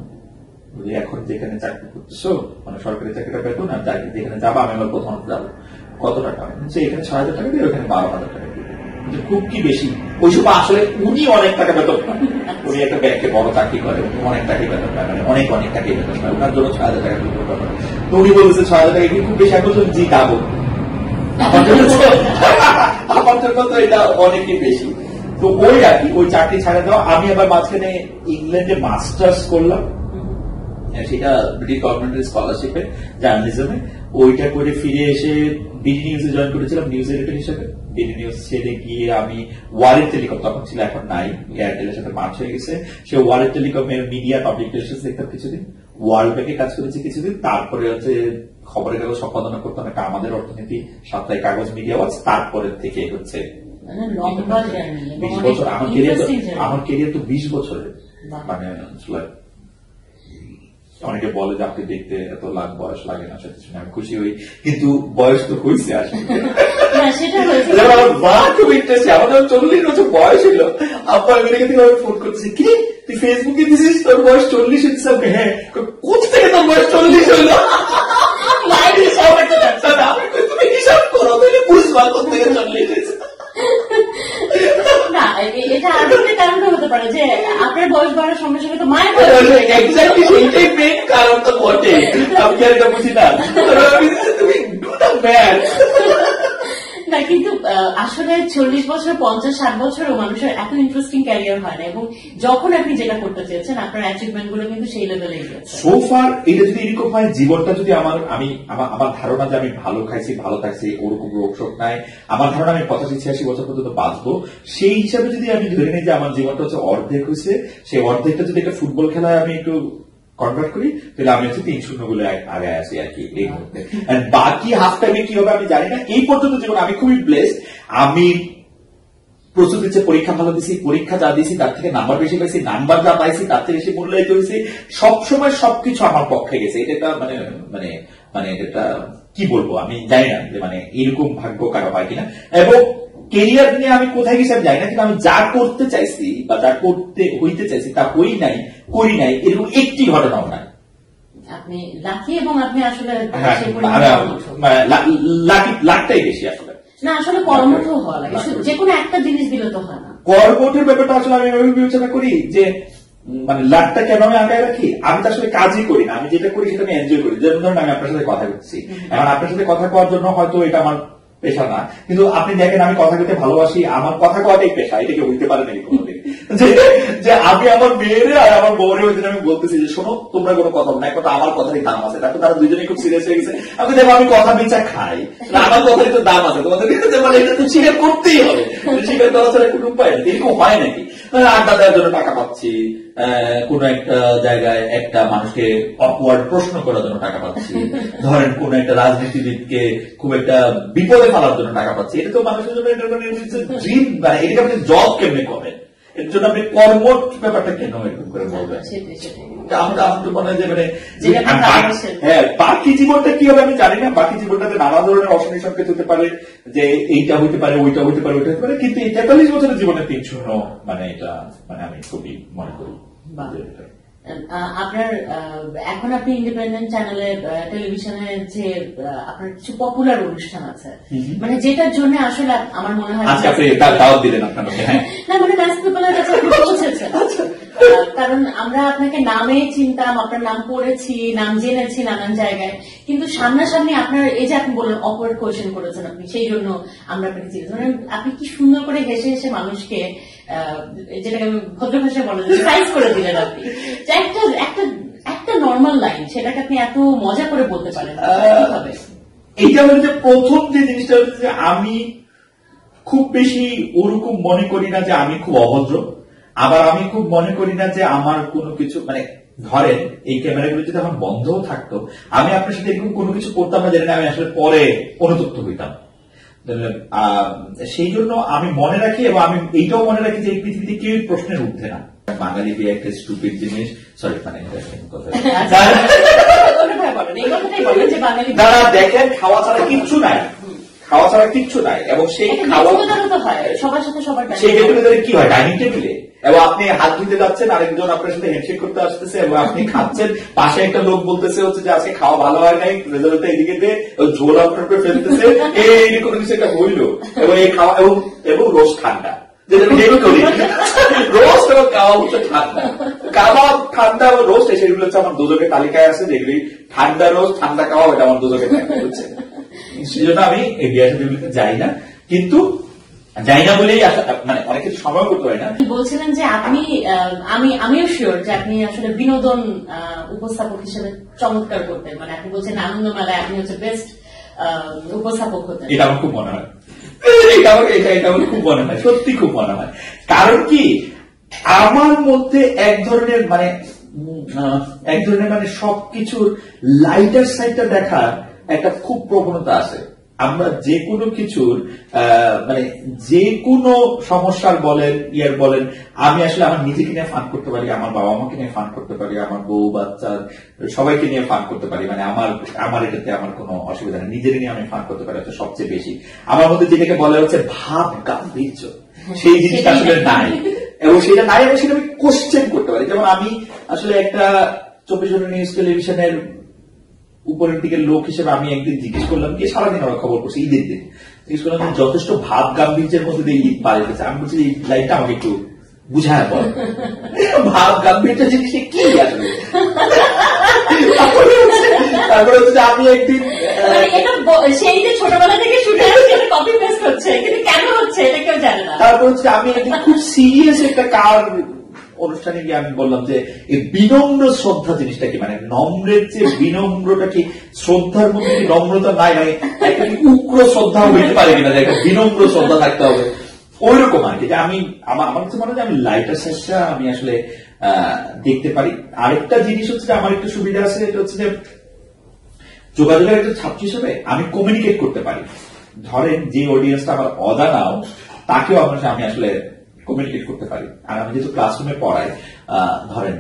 এখন যেখানে চাকরি করতেছো, মানে সরকারি চাকরিটা পেতো না, চাকরি যেখানে যাবো আমি আমার প্রথমত যাবো, কত টাকা? এখানে 6,000 টাকা দিয়ে, ওখানে 12,000 টাকা দিয়ে। খুব কি বেশি? ওই সময় আসলে উনি অনেক টাকা বেতন পান, উনি একটা ব্যাংকে বড় চাকরি করে, অনেক টাকাই বেতন পায়, মানে অনেক টাকাই বেতন পায়, ওনার জন্য 6,000 টাকা দিতে পারে। তো উনি বলেছে 6,000 টাকা কি খুব বেশি? আমি বলছি জি যাবো, আমার জন্য তো এটা অনেকই বেশি। তো ওই আর কি, ওই চাকরি ছাড়া দেওয়া। আমি আবার মাঝখানে ইংল্যান্ডে মাস্টার্স করলাম। সেটা ব্রিটিশ গভর্নমেন্টের স্কলারশিপে জার্নালিজমে, ওইটা করে ফিরে এসে ডিডি নিউজে জয়েন করেছিলাম নিউজ এডিটর হিসেবে। ডিডি নিউজ ছেড়ে গিয়ে আমি ওয়ারেড টেলিকম, তখন ছিল এখন নাই, এয়ারটেলের সাথে মার্চ হয়ে গেছে, সে ওয়ারেড টেলিকমের মিডিয়া পাবলিক রিলেশনস দেখতাম কিছুদিন, ওয়ার্ল্ড ব্যাংকে কাজ করেছি কিছুদিন, তারপরে হচ্ছে খবরের কাগজ সম্পাদনা করতাম একটা আমাদের অর্থনীতি সাপ্তাহিক কাগজ মিডিয়া ওয়াচ, তারপরে থেকে হচ্ছে 20 বছর। আমার কেরিয়ার তো 20 বছরের, মানে অনেকে বলে যে আপনি দেখতে এত বয়স লাগে না, সেটা শুনে আমি খুশি হই, কিন্তু বয়স তো হয়েছে আসলে। আমার খুব ইন্টারেস্ট, আমাদের 40 বছর বয়স হইল, আব্বা আমেরিকা থেকে ফোন করছে, কি তুই ফেসবুকে দিছিস তোর বয়স 40 হচ্ছে? হ্যাঁ। কোথা থেকে তোর বয়স 40 হইল? তুমি হিসাব করো, তাহলে বুঝবা কোথা থেকে 40 হয়েছে। না, এটা আরেকটা কারণ হতে পারে যে আপনার বয়স বাড়ার সঙ্গে সঙ্গে তো মায়ের এক্স্যাক্টলি সেইটাই মেইন কারণ তো বটে। আমি কি আর এটা বুঝি না? তুমি ডু দ্য ম্যাথ। না, কিন্তু আসলে 40 বছর 50-60 বছরও মানুষের এত ইন্টারেস্টিং ক্যারিয়ার হয় না, এবং যখন আপনি যেটা করতে চেয়েছেন আপনার অ্যাচিভমেন্ট গুলো কিন্তু সেই লেভেলে গেছে। সো ফার এটা যদি এরকম হয়, জীবনটা যদি আমার ধারণা যে আমি ভালো খাইছি ভালো থাকছি, ওরকম রোগশোক নাই, আমার ধারণা আমি 85-86 বছর পর্যন্ত বাঁচবো, সেই হিসাবে যদি আমি ধরে নিই যে আমার জীবনটা হচ্ছে অর্ধেক হয়েছে, সেই অর্ধেকটা যদি একটা ফুটবল খেলায় আমি একটু কনভার্ট করি, তাহলে আমি হচ্ছে 3-0 বলে আগে আসি আর কি এই মুহূর্তে। বাকি হাফ টাইমে কি হবে আমি জানি না। এই পর্যন্ত জীবন আমি খুবই ব্লেসড। আমি প্রস্তুতি হচ্ছে পরীক্ষা ভালো দিছি, পরীক্ষা যা দিয়েছি তার থেকে নাম্বার বেশি পাইছি, নাম্বার যা পাইছি তার থেকে বেশি মূল্যায়িত হয়েছি, সবসময় সবকিছু আমার পক্ষে গেছে। এটা মানে মানে মানে এটা কি বলবো আমি জানি না যে মানে এরকম ভাগ্য কারো হয় কিনা। এবং কেরিয়ার নিয়ে আমি কোথায় গেছি আমি জানি না, কিন্তু আমি যা করতে চাইছি বা যা করতে হইতে চাইছি তা করি নাই, এরকম একটি ঘটনাও নাই। আপনি লাকি, এবং আপনি আসলে লাকটাই বেশি আসলে না, আসলে কর্মঠ হওয়া লাগে, যে কোনো একটা জিনিস দিলে তো হয় না। কর্মঠের ব্যাপারটা আসলে আমি এভাবে বিবেচনা করি যে মানে লাখটা কেন আমি আঁকায় রাখি, আমি তো আসলে কাজই করি না, আমি যেটা করি সেটা আমি এনজয় করি। যেমন ধরুন আমি আপনার সাথে কথা বলছি, এখন আপনার সাথে কথা কওয়ার জন্য হয়তো এটা আমার পেশা না, কিন্তু আপনি দেখেন আমি কথা বলতে ভালোবাসি, আমার কথা কওয়াটাই পেশা, এটা কি হইতে পারে নাকি কোনোদিন? যে আমি আমার মেয়েরে আর আমার বউরে ওই দিন আমি বলতেছি যে শোনো তোমরা কোনো কথা না, কথা আমার কথারই দাম আছে, তারপর তারা দুজনেই খুব সিরিয়াস হয়ে গেছে। আমি দেখো আমি কথা বেচা খাই, আমার কথারই তো দাম আছে, তোমাদের মানে এটা তো স্বীকার করতেই হবে, স্বীকার করা ছাড়া কোনো উপায় নেই। এরকম হয় নাকি? আড্ডা দেওয়ার জন্য টাকা পাচ্ছি, কোন একটা জায়গায় একটা মানুষকে অকওয়ার্ড প্রশ্ন করার জন্য টাকা পাচ্ছি, ধরেন কোন একটা রাজনীতিবিদকে খুব একটা বিপদে ফেলার জন্য টাকা পাচ্ছি, এটা তো মানুষের জন্য ড্রিম, মানে এটাকে আপনি জব কেমনে করেন, এর জন্য আপনি কর্মঠ ব্যাপারটা কেন এরকম করে বলবেন? আমার তো মনে হয় যে মানে হ্যাঁ বাকি জীবনটা কি হবে আমি জানি না, বাকি জীবনটাতে নানা ধরনের অশনি সংকেত হতে পারে, যে এইটা হইতে পারে, ওইটা হইতে পারে, ওইটা হতে পারে, কিন্তু এই 43 বছরের জীবনে 3-0 মানে এটা মানে আমি খুবই মনে করি। আপনার এখন আপনি ইন্ডিপেন্ডেন্ট চ্যানেলে টেলিভিশনে যে আপনার কিছু পপুলার অনুষ্ঠান আছে, মানে যেটার জন্য আসলে আমার মনে হয় না, মানে ম্যাস পিপলের কাছে পৌঁছেছে, কারণ আমরা আপনাকে নামে চিনতাম, আপনার নাম পড়েছি, নাম জেনেছি নানান জায়গায়, কিন্তু সামনাসামনি আপনার এই যে আপনি বলেন অকওয়ার্ড কোয়েশ্চেন করেছেন আপনি, সেই জন্য আমরা আপনাকে চিনি। মানে আপনি কি সুন্দর করে হেসে হেসে মানুষকে যেটাকে আমি ভদ্র ভাষায় বলা যায় সাইজ করে দিলেন আপনি, একটা নর্মাল লাইন সেটাকে আপনি এত মজা করে বলতে পারেন। এইটা হচ্ছে প্রথম যে জিনিসটা হচ্ছে যে আমি খুব বেশি ওরকম মনে করি না যে আমি খুব অভদ্র, আবার আমি খুব মনে করি না যে আমার কোনো কিছু মানে ধরেন এই ক্যামেরাগুলো যদি আমার বন্ধও থাকতো, আমি আপনার সাথে এরকম কোনো কিছু করতাম না যেটা আমি আসলে পরে অনুতপ্ত হইতাম। সেই জন্য আমি মনে রাখি, এবং আমি এইটাও মনে রাখি যে এই পৃথিবীতে কেউ প্রশ্নের ঊর্ধ্বে না। বাঙালি বিয়ে একটা স্টুপিড জিনিস, সরি মানে যারা দেখেন খাওয়া ছাড়া কিচ্ছু নাই, খাওয়া ছাড়া কিচ্ছু নাই, এবং সেই খাওয়া সবার সাথে সবার সেই গেট কি হয় ডাইনিং টেবিলে, এবং আপনি হাত ধুতে যাচ্ছেন, আরেকজন আপনার সাথে হ্যান্ডশেক করতে আসতেছে, এবং আপনি খাচ্ছেন, পাশে একটা লোক বলতেছে হচ্ছে যে আজকে খাওয়া ভালো হয় নাই, রেজাল্টটা এদিকে দিয়ে ঝোল আপনার করে ফেলতেছে, এই কোনো কিছু একটা হইলো, এবং এই খাওয়া এবং রোজ ঠান্ডা, যেটা আমি হেভি করি, রোস্ট এবং কাবাব হচ্ছে ঠান্ডা, কাবাব ঠান্ডা এবং রোস্ট, সেগুলো হচ্ছে আমার দুজনের তালিকায় আছে, যেগুলি ঠান্ডা রোস্ট ঠান্ডা কাবাব এটা আমার দুজনের তালিকায় হচ্ছে। সেই জন্য আমি এই বিয়ে সাথে যাই না, কিন্তু যাই না বলেই মানে অনেক কিছু সময় করতে পারি না। বলছিলেন যে আপনি আমিও শিওর যে আপনি আসলে বিনোদন উপস্থাপক হিসেবে চমৎকার করতেন, মানে আপনি বলছেন আনন্দ মেলায় আপনি হচ্ছে বেস্ট উপস্থাপক হতেন। এটা আমার খুব মনে হয়, এটা আমার খুব মনে হয়, সত্যি খুব মনে হয়। কারণ কি আমার মধ্যে এক ধরনের মানে সবকিছুর লাইটার সাইডটা দেখার একটা খুব প্রবণতা আছে। আমরা যে কোনো কিছুর মানে যে কোনো সমস্যার বলেন ইয়ার বলেন, আমি আসলে আমার নিজেকে নিয়ে ফান করতে পারি, আমার বাবা মাকে নিয়ে ফান করতে পারি, আমার বউ বাচ্চা সবাইকে নিয়ে ফান করতে পারি, মানে আমার এটাতে আমার কোনো অসুবিধা নেই, নিজেকে নিয়ে আমি ফান করতে পারি। হচ্ছে সবচেয়ে বেশি আমার মধ্যে যেটাকে বলা হচ্ছে ভাব গাম্ভীর্য, সেই জিনিসটা আসলে নাই, এবং সেটা নাই এবং সেটা আমি কোশ্চেন করতে পারি। যেমন আমি আসলে একটা 24 ঘন্টা নিউজ টেলিভিশনের উপরের দিকের লোক হিসেবে আমি একদিন জিজ্ঞেস করলাম কি, সারাদিন ওরা খবর করছে ঈদের দিন, জিজ্ঞেস করলাম যথেষ্ট ভাব গাম্ভীর্যের মধ্যে দিয়ে ঈদ পার হয়েছে, আমি বলছি এই লাইনটা আমাকে একটু বুঝায় বল, ভাব গাম্ভীর্য জিনিসটা কি আসলে। তারপরে হচ্ছে আমি একদিন সেই যে ছোটবেলা থেকে শুনে আসছে কপি পেস্ট হচ্ছে, কিন্তু কেন হচ্ছে এটা কেউ জানে না। তারপর হচ্ছে আমি একদিন খুব সিরিয়াস একটা অনুষ্ঠানে গিয়ে আমি বললাম যে এই বিনম্র শ্রদ্ধা জিনিসটা কি, মানে নম্রের চেয়ে বিনম্রটা কি, শ্রদ্ধার মধ্যে কি নম্রতা নাই, মানে একটা কি উগ্র শ্রদ্ধা হইতে পারে কিনা, একটা বিনম্র শ্রদ্ধা থাকতে হবে, ওই রকম আর কি। আমি আমার কাছে মনে হয় আমি লাইটার সাইডটা আমি আসলে দেখতে পারি। আরেকটা জিনিস হচ্ছে যে আমার একটু সুবিধা আছে, এটা হচ্ছে যে যোগাযোগের একটা ছাত্র হিসেবে আমি কমিউনিকেট করতে পারি। ধরেন যে অডিয়েন্সটা আমার অজানাও তাকেও আমি আসলে কমিউনিকেট করতে পারি। আর আমি যেহেতু ক্লাসরুমে পড়াই, ধরেন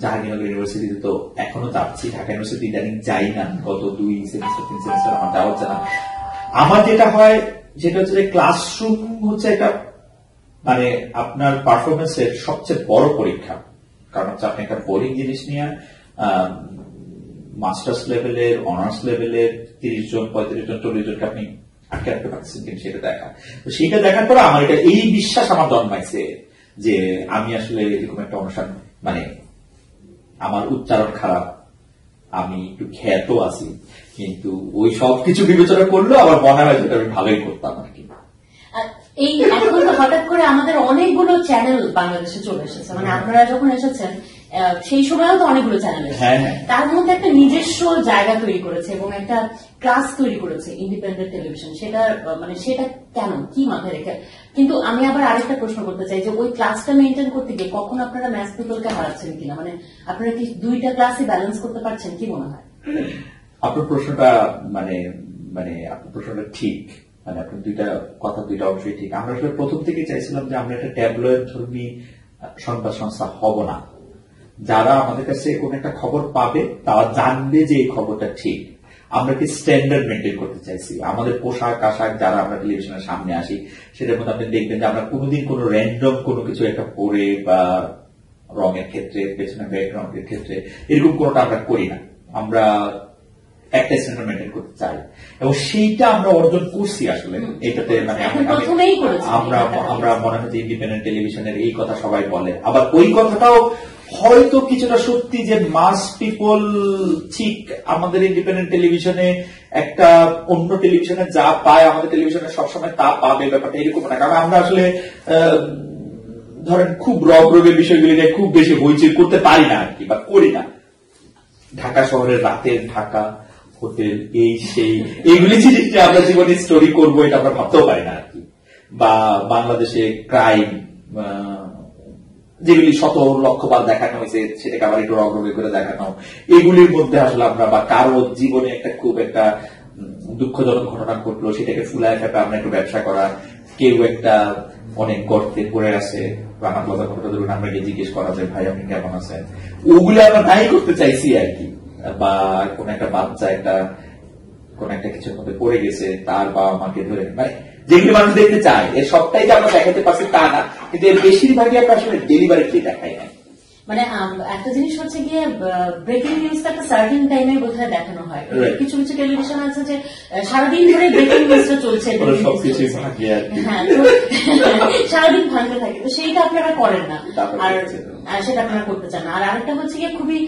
জাহাঙ্গীরনগর ইউনিভার্সিটিতে তো এখনো যাচ্ছি, ঢাকা ইউনিভার্সিটি ইদানিং যাই না, গত 2 সেমিস্টার 3 সেমিস্টার আমার যাওয়া হচ্ছে না। আমার যেটা হয় সেটা হচ্ছে যে ক্লাসরুম হচ্ছে একটা মানে আপনার পারফরমেন্সের সবচেয়ে বড় পরীক্ষা। কারণ হচ্ছে আপনি একটা বোরিং জিনিস নিয়ে মাস্টার্স লেভেলের, অনার্স লেভেলের 30 জন 35 জন 40 জনকে আপনি আটকে রাখতে পারছেন কিনা সেটা দেখা। তো সেটা দেখার পরে আমার এটা এই বিশ্বাস আমার জন্মাইছে যে আমি আসলে এরকম একটা অনুষ্ঠান, মানে আমার উচ্চারণ খারাপ, আমি একটু খ্যাত আছি, কিন্তু ওই সবকিছু বিবেচনা করলেও আমার মনে হয় যেটা আমি ভালোই করতাম আর কি। এই এখন তো হঠাৎ করে আমাদের অনেকগুলো চ্যানেল বাংলাদেশে চলে এসেছে, মানে আপনারা যখন এসেছেন সেই সময়ও তো অনেকগুলো চ্যানেল এসেছে, তার মধ্যে একটা নিজস্ব জায়গা তৈরি করেছে এবং একটা ক্লাস তৈরি করেছে ইন্ডিপেন্ডেন্ট টেলিভিশন। সেটা মানে সেটা কেন, কি মাথায় রেখে? কিন্তু আমি আবার আরেকটা প্রশ্ন করতে চাই যে ওই ক্লাসটা মেনটেন করতে গিয়ে কখন আপনারা ম্যাথ পিপলকে হারাচ্ছেন কিনা, মানে আপনারা কি দুইটা ক্লাসে ব্যালেন্স করতে পারছেন, কি মনে হয়? আপনার প্রশ্নটা মানে আপনার প্রশ্নটা ঠিক, মানে আপনার দুইটা অবশ্যই ঠিক। আমরা আসলে প্রথম থেকে চাইছিলাম যে আমরা একটা ট্যাবলয়েড ধর্মী সংবাদ সংস্থা হব না। যারা আমাদের কাছে কোন একটা খবর পাবে তারা জানবে যে এই খবরটা ঠিক। আমরা কি স্ট্যান্ডার্ড মেনটেন করতে চাইছি। আমাদের পোশাক আশাক যারা আমরা টেলিভিশনের সামনে আসি সেটার মধ্যে আপনি দেখবেন যে আমরা কোনোদিন কোনো র্যান্ডম কোনো কিছু একটা পরে বা রঙের ক্ষেত্রে, পেছনে ব্যাকগ্রাউন্ডের ক্ষেত্রে এরকম কোনোটা আমরা করি না। আমরা একটা স্ট্যান্ডার্ড মেনটেন করতে চাই এবং সেইটা আমরা অর্জন করছি আসলে। এটাতে মানে আমরা মনে হয় যে ইন্ডিপেন্ডেন্ট টেলিভিশনের এই কথা সবাই বলে, আবার ওই কথাটাও হয়তো কিছুটা সত্যি যে মাস পিপল ঠিক আমাদের ইন্ডিপেন্ডেন্ট টেলিভিশনে একটা অন্য টেলিভিশনে যা পায় আমাদের টেলিভিশনে সবসময় তা পাবে, ব্যাপারটা এরকম না। কারণ আমরা আসলে ধরেন খুব রগের বিষয়গুলি নিয়ে খুব বেশি হইচই করতে পারি না আর কি, বা করি না। ঢাকা শহরের রাতের ঢাকা হোটেল এই সেই এইগুলি জিনিসটা আমরা জীবনে স্টোরি করবো এটা আমরা ভাবতেও পারি না আর কি। বা বাংলাদেশে ক্রাইম যেগুলি 17 লক্ষবার দেখানো হয়েছে সেটাকে আবার একটু রগরগে করে দেখানো, এগুলির মধ্যে আসলে আমরা বা কারো জীবনে একটা খুব একটা দুঃখজনক ঘটনা ঘটলো সেটাকে ফুলায় ফেপে আমরা একটু ব্যবসা করা, কেউ একটা অনেক গর্তে পড়ে আছে রান্না কথা ঘটনা ধরুন আমরা গিয়ে জিজ্ঞেস করা যায় ভাই আপনি কেমন আছেন, ওগুলো আমরা নাই করতে চাইছি আর কি। বা কোন একটা বাচ্চা কোন একটা কিছুর মধ্যে পড়ে গেছে তার বাবা মাকে ধরে, মানে যেগুলি মানুষ দেখতে চায় এর সবটাই যে আমরা দেখাতে পারছি তা না, কিন্তু এর বেশিরভাগই আমরা আসলে ডেলিভারিটি দেখাই না। মানে একটা জিনিস হচ্ছে গিয়ে ব্রেকিং নিউজটা একটা সার্টেন টাইমে বোধহয় দেখানো হয়। কিছু কিছু টেলিভিশন আছে যে সারাদিন ধরে ব্রেকিং নিউজটা চলছে, হ্যাঁ সারাদিন ভাঙতে থাকে, তো সেইটা আপনারা করেন না আর সেটা আপনারা করতে চান না। আর আরেকটা হচ্ছে গিয়ে খুবই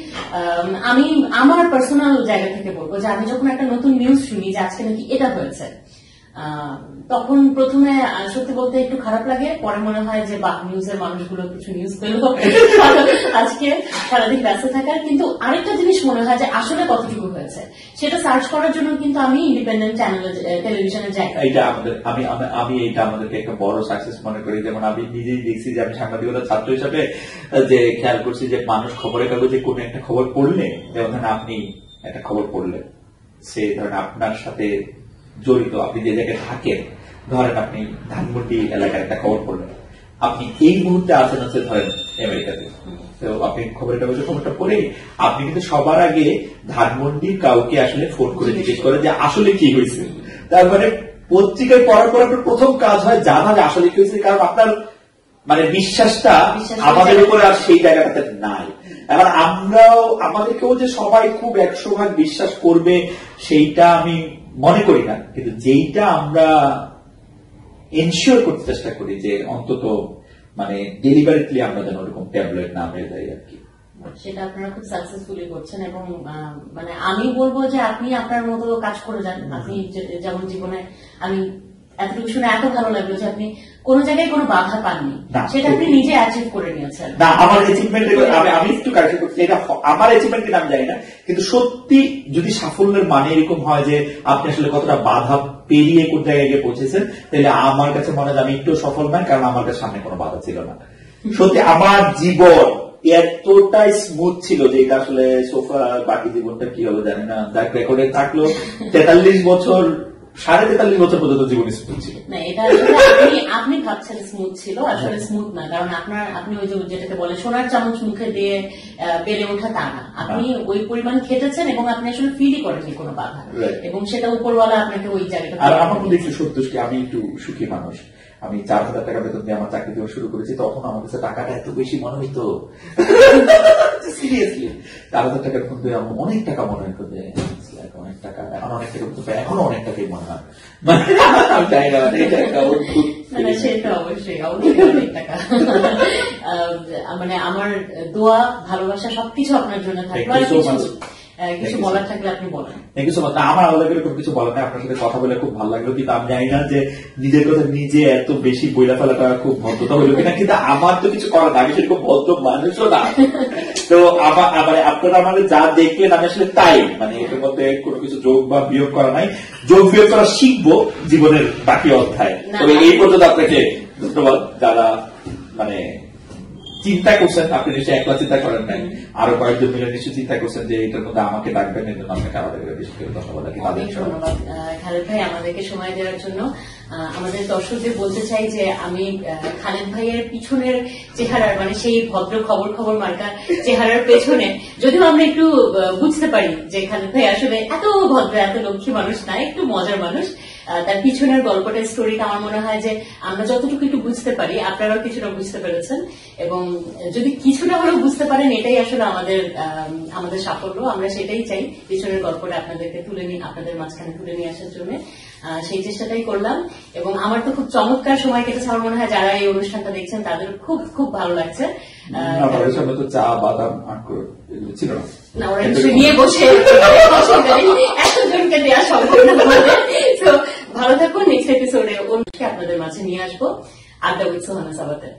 আমি আমার পার্সোনাল জায়গা থেকে বলবো যে আমি যখন একটা নতুন নিউজ শুনি যে আজকে নাকি এটা হয়েছে, তখন প্রথমে সত্যি বলতে একটু খারাপ লাগে, পরে মনে হয় যে বাহ, নিউজের মানুষগুলো কিছু নিউজ পেল আজকে সারাদিন ব্যস্ত থাকার। কিন্তু আরেকটা জিনিস মনে হয় যে আসলে কতটুকু হয়েছে সেটা সার্চ করার জন্য কিন্তু আমি ইন্ডিপেন্ডেন্ট চ্যানেলে, টেলিভিশনে যাই। এটা আমাদের আমি এইটা আমাদেরকে একটা বড় সাকসেস মনে করি। যেমন আমি নিজেই দেখছি যে আমি সাংবাদিকতা ছাত্র হিসাবে যে খেয়াল করছি যে মানুষ খবরের কাগজে কোনো একটা খবর পড়লে, যেমন আপনি একটা খবর পড়লেন, সে ধরেন আপনার সাথে জড়িত, আপনি যে জায়গায় থাকেন, ধরেন আপনি ধানমন্ডি এলাকার একটা খবর পড়লেন, আপনি এই মুহূর্তে আছেন হচ্ছে ধরেন আমেরিকাতে, তো আপনি খবরের কাগজে খবরটা পড়ে আপনি কিন্তু সবার আগে ধানমন্ডির কাউকে আসলে ফোন করে জিজ্ঞেস করেন যে আসলে কি হয়েছে। তার মানে পত্রিকায় পড়ার পর আপনার প্রথম কাজ হয় জানা যে আসলে কি হয়েছে, কারণ আপনার মানে বিশ্বাসটা আমাদের উপরে আর সেই জায়গাটাতে নাই। এবার আমরাও আমাদেরকেও যে সবাই খুব 100% বিশ্বাস করবে সেইটা আমি মনে করি না, কিন্তু যেইটা আমরা এনশিওর করতে চেষ্টা করি যে অন্তত মানে ডেলিভারিটলি আমরা যেন ওরকম ট্যাবলেট না হয়ে যাই আর কি, সেটা আপনারা খুব সাকসেসফুলি করছেন। এবং মানে আমি বলবো যে আপনি আপনার মতো কাজ করে যান। আপনি যেমন জীবনে আমি এতটুকু শুনে এত ভালো লাগলো যে আপনি কোন জায়গায় কোনো বাধা পাননি, সেটা আপনি নিজে অ্যাচিভ করে নিয়েছেন। না, আমার অ্যাচিভমেন্ট আমি একটু কারেক্ট করছি, এটা আমার অ্যাচিভমেন্ট কিনা আমি জানি না, কিন্তু সত্যি যদি সাফল্যের মানে এরকম হয় যে আপনি আসলে কতটা বাধা পেরিয়ে কোন জায়গায় গিয়ে পৌঁছেছেন, তাহলে আমার কাছে মনে হয় আমি একটু সফল নয়, কারণ আমার কাছে সামনে কোনো বাধা ছিল না। সত্যি আমার জীবন এতটাই স্মুথ ছিল যে এটা আসলে সোফা বাকি জীবনটা কি হবে জানি না, যাক রেকর্ডে থাকলো 43 বছর 43.5 বছর পর্যন্ত জীবন স্মুথ ছিল না। এটা আপনি ভাবছেন স্মুথ ছিল, আসলে স্মুথ না, কারণ আপনি ওই যেটাকে বলে সোনার চামচ মুখে দিয়ে বেড়ে ওঠা তা না। আপনি ওই পরিমাণ খেটেছেন এবং আপনি আসলে ফিলই করেননি কোনো বাধা, এবং সেটা উপরওয়ালা আপনাকে ওই জায়গাটা। আর আমার মধ্যে একটু সন্তুষ্টি, আমি একটু সুখী মানুষ। আমি 4,000 টাকা বেতন দিয়ে আমার চাকরি দেওয়া শুরু করেছি, তখন আমার কাছে টাকাটা এত বেশি মনে হইতো, সিরিয়াসলি 4,000 টাকার মধ্যে আমার অনেক টাকা মনে হইতো যে অনেক টাকা, এখন অনেক টাকা করতে পারি, এখনো অনেক টাকাই মনে হয়। সেটা অবশ্যই অনেক টাকা। মানে আমার দোয়া, ভালোবাসা সবকিছু আপনার জন্য থাকবে। কিছু বলার থাকলে আপনি বলেন। Thank you so much. আমার আলাদা করে কোনো কিছু বলার নেই, আপনার সাথে কথা বলে খুব ভালো লাগলো, কিন্তু আমি জানি না যে নিজের কথা নিজে এত বেশি বইলা ফেলাটা খুব ভদ্রতা হইল কিনা, কিন্তু আমার তো কিছু করার না, আমি সেরকম ভদ্র মানুষও না। তো আপনারা আমাদের যা দেখলেন আমি আসলে তাই, মানে এটার মধ্যে কোনো কিছু যোগ বা বিয়োগ করা নাই, যোগ বিয়োগ করা শিখবো জীবনের বাকি অধ্যায়। তবে এই পর্যন্ত আপনাকে ধন্যবাদ, যারা মানে চিন্তা করছেন, আপনি নিশ্চয়ই একলা চিন্তা করেন নাই, আরো কয়েকজন মিলে নিশ্চয়ই চিন্তা করছেন যে এটার মধ্যে আমাকে ডাকবেন, এর জন্য আপনাকে আমাদের বেশি করে ধন্যবাদ। ধন্যবাদ খালেদ ভাই আমাদেরকে সময় দেওয়ার জন্য। আমাদের দর্শকদের বলতে চাই যে আমি খালেদ ভাইয়ের পিছনের চেহারার, মানে সেই ভদ্র খবর মার্কা চেহারার পেছনে যদিও আমরা একটু বুঝতে পারি যে খালেদ ভাই আসলে এত ভদ্র, এত লক্ষ্মী মানুষ না, একটু মজার মানুষ, তার পিছনের গল্পটার স্টোরিটা আমার মনে হয় যে আমরা যতটুকু একটু বুঝতে পারি আপনারাও কিছুটা বুঝতে পেরেছেন, এবং যদি কিছুটা হলেও বুঝতে পারেন এটাই আসলে আমাদের সাফল্য। আমরা সেটাই চাই, পিছনের গল্পটা আপনাদেরকে আপনাদের মাঝখানে তুলে নিয়ে আসার জন্য সেই চেষ্টাটাই করলাম। এবং আমার তো খুব চমৎকার সময় কেটেছে, আমার মনে হয় যারা এই অনুষ্ঠানটা দেখছেন তাদের খুব খুব ভালো লাগছে। চা বাদাম ছিল না, ওরা নিয়ে বসে এতজনকে দেওয়া সম্ভব না। তো ভালো থাকুন, নেক্সট এপিসোডে আপনাদের মাঝে নিয়ে আসবো আড্ডা উইথ সোহানা সাবাতে।